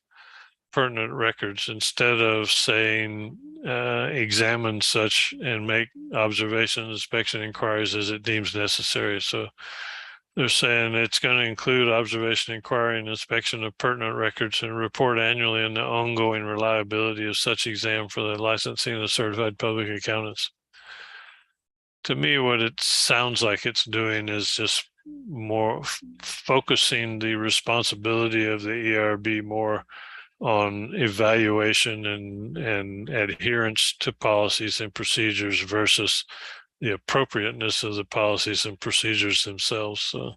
pertinent records instead of saying examine such and make observation, inspection, inquiries as it deems necessary. So they're saying it's going to include observation, inquiry, and inspection of pertinent records and report annually on the ongoing reliability of such exam for the licensing of certified public accountants. To me, what it sounds like it's doing is just more focusing the responsibility of the ERB more on evaluation and adherence to policies and procedures versus the appropriateness of the policies and procedures themselves. So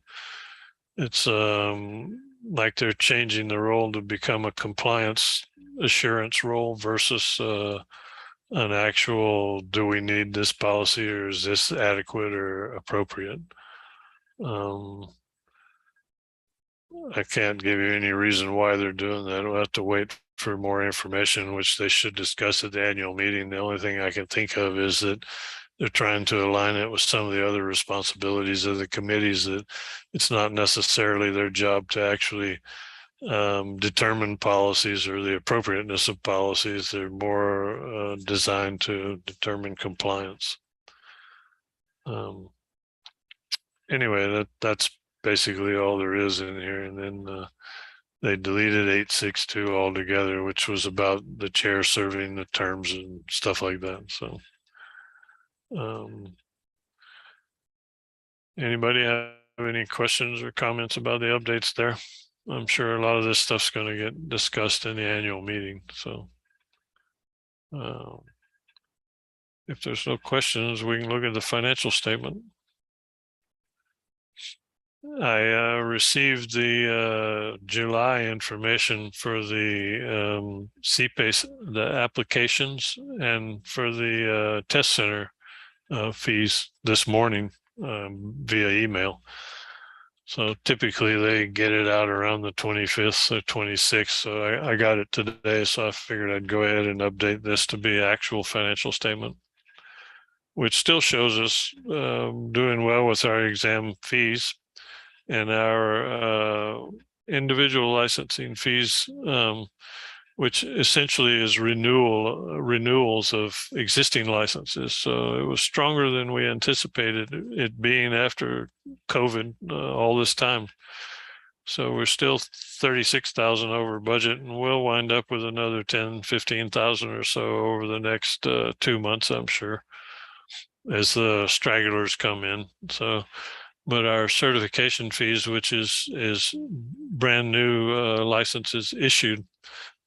it's like they're changing the role to become a compliance assurance role versus an actual, do we need this policy or is this adequate or appropriate? I can't give you any reason why they're doing that. We'll have to wait for more information, which they should discuss at the annual meeting. The only thing I can think of is that they're trying to align it with some of the other responsibilities of the committees, that it's not necessarily their job to actually determine policies or the appropriateness of policies. They're more designed to determine compliance. Anyway, that's basically all there is in here. And then they deleted 862 altogether, which was about the chair serving the terms and stuff like that. So anybody have any questions or comments about the updates there? I'm sure a lot of this stuff's going to get discussed in the annual meeting. So if there's no questions, we can look at the financial statement. I received the July information for the CPACE, the applications, and for the test center fees this morning via email. So typically they get it out around the 25th or 26th. So I got it today. So I figured I'd go ahead and update this to be actual financial statement, which still shows us doing well with our exam fees and our individual licensing fees, which essentially is renewals of existing licenses. So it was stronger than we anticipated it being after COVID all this time. So we're still 36,000 over budget, and we'll wind up with another 10, 15,000 or so over the next 2 months, I'm sure, as the stragglers come in. So, but our certification fees, which is brand new licenses issued,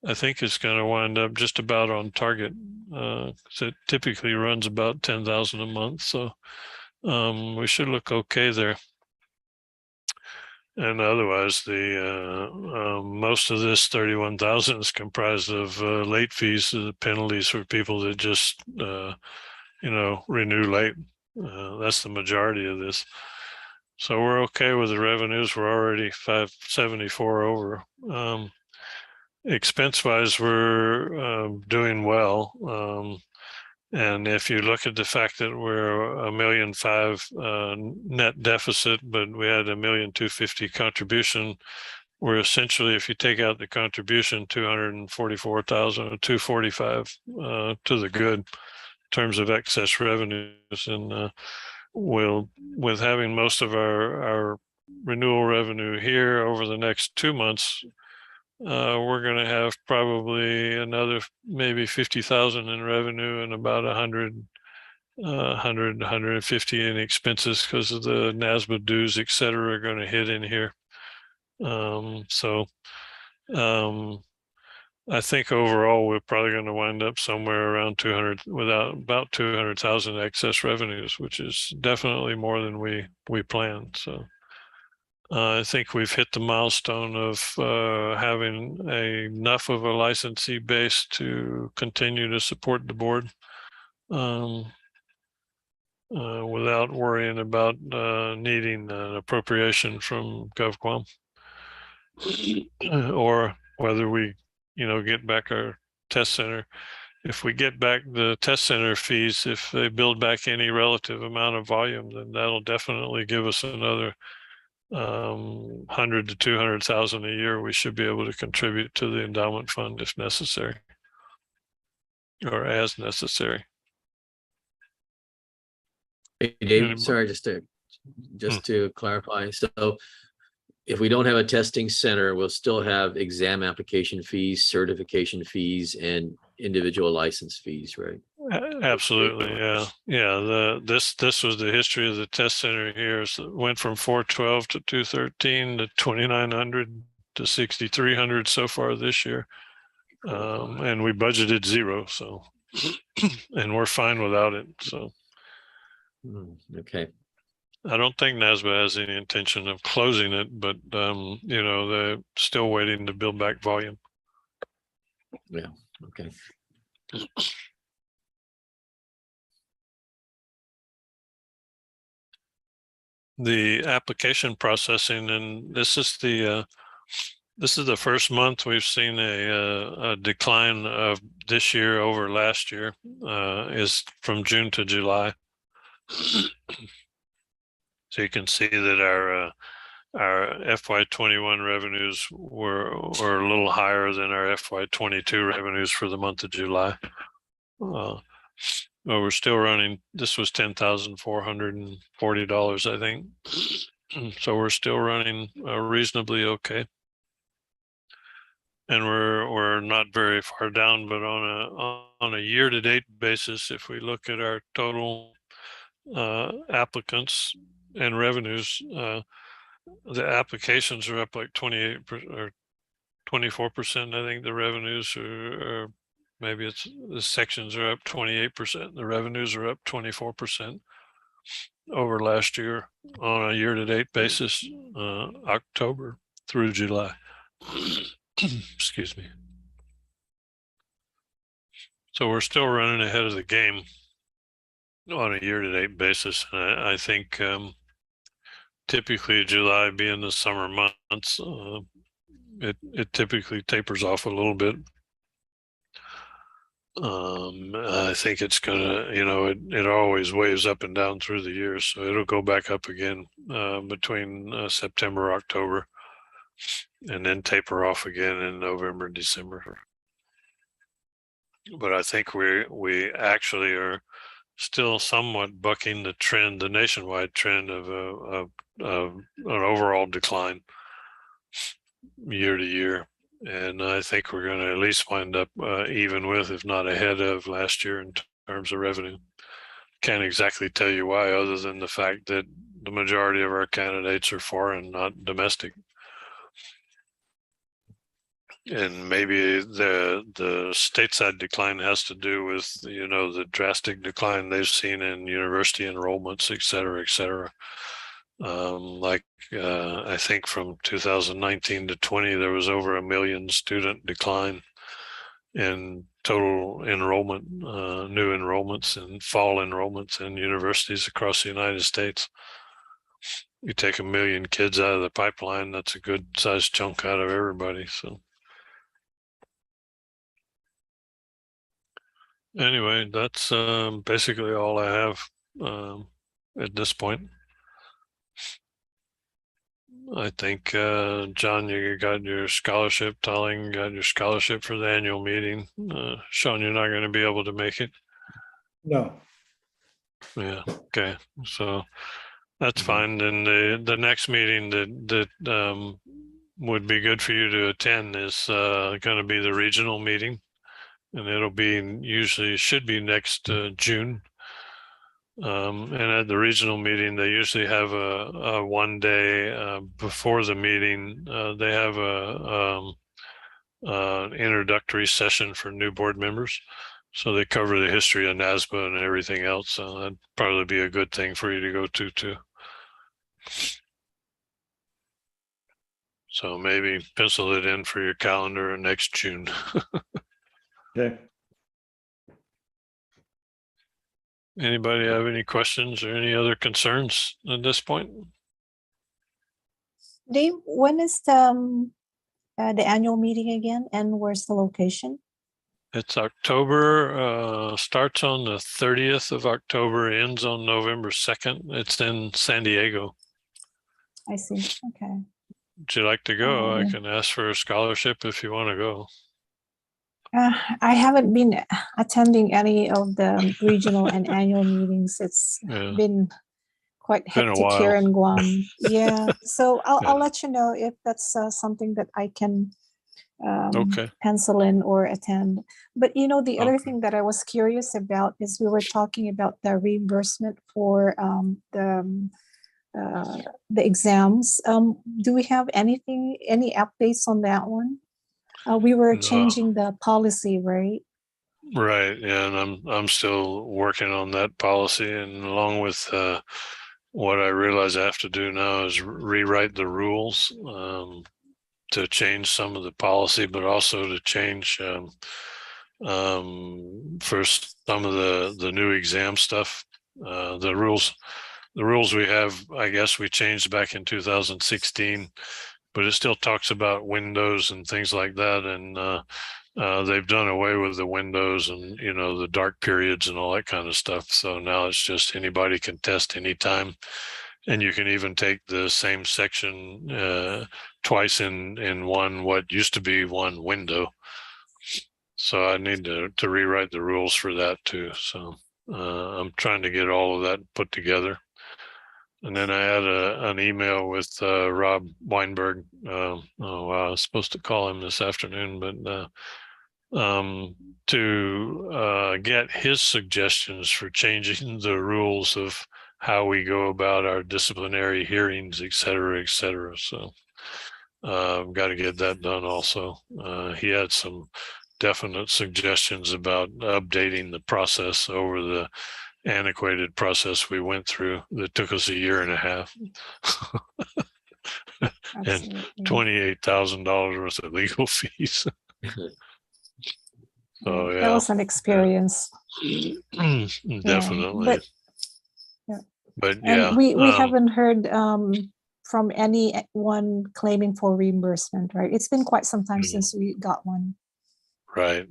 I think it's going to wind up just about on target. So it typically runs about 10,000 a month. So we should look okay there. And otherwise, the most of this 31,000 is comprised of late fees, the penalties for people that just renew late. That's the majority of this. So we're okay with the revenues. We're already 574 over. Expense wise, we're doing well. And if you look at the fact that we're $1.5 million net deficit, but we had $1.25 million contribution, we're essentially, if you take out the contribution, 244,000 or 245 to the good in terms of excess revenues. And with having most of our renewal revenue here over the next 2 months, we're going to have probably another maybe 50,000 in revenue and about 150 in expenses because of the NASBA dues, et cetera, are going to hit in here. I think overall we're probably going to wind up somewhere around 200 without about 200,000 excess revenues, which is definitely more than we planned. So I think we've hit the milestone of having enough of a licensee base to continue to support the board without worrying about needing an appropriation from GovQuam or whether we, get back our test center. If we get back the test center fees, if they build back any relative amount of volume, then that'll definitely give us another 100 to 200,000 a year. We should be able to contribute to the endowment fund if necessary or as necessary. Hey, Dave, sorry, just to clarify. So if we don't have a testing center, we'll still have exam application fees, certification fees, and individual license fees, right? Absolutely, yeah. This was the history of the test center here. So it went from 412 to 213 to 2,900 to 6,300 so far this year, and we budgeted 0. So, and we're fine without it. So, okay. I don't think NASBA has any intention of closing it, but they're still waiting to build back volume. Yeah. Okay. The application processing, and this is the first month we've seen a decline of this year over last year, is from June to July. So you can see that our FY21 revenues were a little higher than our FY22 revenues for the month of July. Well, we're still running. This was $10,440, I think. So we're still running reasonably okay, and we're not very far down. But on a year-to-date basis, if we look at our total applicants and revenues, the applications are up like 28% or 24%. I think the revenues are maybe it's the sections are up 28%. The revenues are up 24% over last year on a year-to-date basis, October through July. Excuse me. So we're still running ahead of the game on a year-to-date basis. And I think typically July being the summer months, it typically tapers off a little bit. I think it's gonna, it always waves up and down through the year, so it'll go back up again between September, October, and then taper off again in November, December. But I think we actually are still somewhat bucking the trend, the nationwide trend of an overall decline year to year. And I think we're going to at least wind up even with, if not ahead of last year in terms of revenue. Can't exactly tell you why, other than the fact that the majority of our candidates are foreign, not domestic. And maybe the stateside decline has to do with, the drastic decline they've seen in university enrollments, et cetera, et cetera. I think from 2019 to 20, there was over 1 million student decline in total enrollment, new enrollments and fall enrollments in universities across the United States. you take 1 million kids out of the pipeline, that's a good sized chunk out of everybody. So anyway, that's basically all I have at this point. I think, John, you got your scholarship. Talling, you got your scholarship for the annual meeting. Sean, you're not going to be able to make it. No. Yeah. Okay. So that's fine. Then the next meeting that would be good for you to attend is going to be the regional meeting, and it'll be usually should be next June. And at the regional meeting, they usually have a 1 day before the meeting. They have an introductory session for new board members. So they cover the history of NASBA and everything else. So that'd probably be a good thing for you to go to too. So maybe pencil it in for your calendar next June. Okay. Anybody have any questions or any other concerns at this point? Dave, when is the annual meeting again, and where's the location? It's October, starts on the 30th of October, ends on November 2nd. It's in San Diego. I see. Okay. Would you like to go? I Alrighty. can ask for a scholarship if you want to go. I haven't been attending any of the regional and annual meetings. It's Yeah. been quite Been a hectic here while. in Guam. Yeah. So Yeah. I'll let you know if that's something that I can Okay. pencil in or attend. But you know, the other Okay. thing that I was curious about is we were talking about the reimbursement for the exams. Do we have any updates on that one? We were No. changing the policy, right? Right. Yeah. And I'm still working on that policy, and along with what I realize I have to do now is rewrite the rules to change some of the policy, but also to change for some of the new exam stuff. The rules we have, I guess we changed back in 2016, but it still talks about windows and things like that. And they've done away with the windows and, you know, the dark periods and all that kind of stuff. So now it's just anybody can test anytime. And you can even take the same section twice in one, what used to be one window. So I need to rewrite the rules for that too. So I'm trying to get all of that put together. And then I had an email with Rob Weinberg. Oh wow, I was supposed to call him this afternoon, but to get his suggestions for changing the rules of how we go about our disciplinary hearings, et cetera, et cetera. So I've got to get that done also. He had some definite suggestions about updating the process over the antiquated process we went through that took us 1.5 years. And Absolutely. $28,000 worth of legal fees. So That yeah, was an experience. definitely. But And yeah, we haven't heard from anyone claiming for reimbursement, right? It's been quite some time since we got one. right.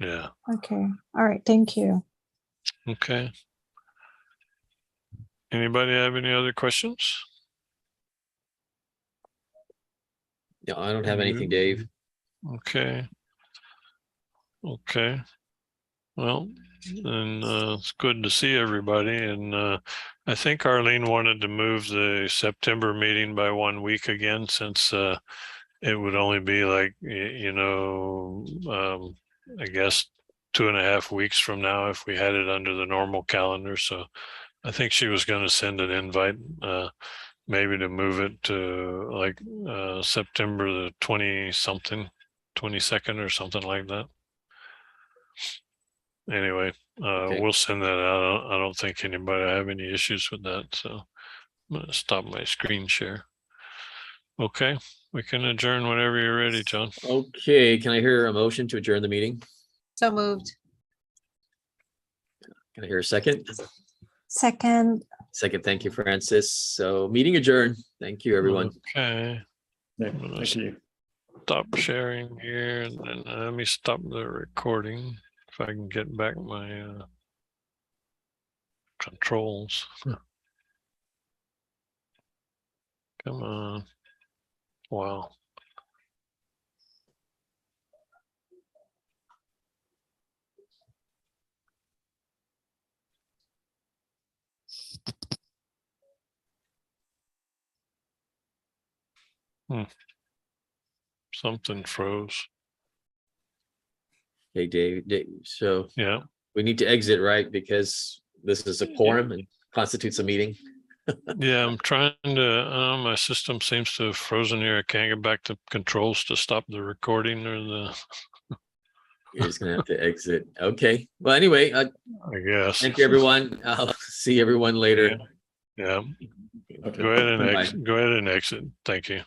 Yeah. Okay. All right. Thank you. Okay. Anybody have any other questions? Yeah, I don't have anything, Dave. Okay. Well, then it's good to see everybody. And I think Arlene wanted to move the September meeting by 1 week again, since it would only be like, I guess 2.5 weeks from now if we had it under the normal calendar. So I think she was going to send an invite, maybe to move it to like September the 20-something, 22nd or something like that. Anyway, Okay. we'll send that out. I don't think anybody have any issues with that. So I'm going to stop my screen share. Okay, we can adjourn whenever you're ready, John. Okay, can I hear a motion to adjourn the meeting? So moved. Can I hear a second? Second. Second, thank you, Francis. So meeting adjourned. Thank you, everyone. Okay, Yeah, thank you. stop sharing here and then let me stop the recording if I can get back my controls. Come on. Wow. Something froze. Hey, Dave, so Yeah. we need to exit, right? Because this is a quorum and constitutes a meeting. Yeah, I'm trying to, my system seems to have frozen here. I can't get back to controls to stop the recording or the, You're just gonna have to exit. Okay. Well, anyway, I guess. thank you, everyone. I'll see everyone later. Yeah. Okay. Go ahead and Bye. exit. Go ahead and exit. Thank you.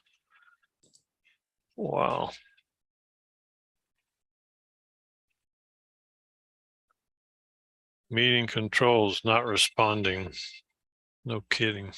Wow. Meeting controls not responding. No kidding.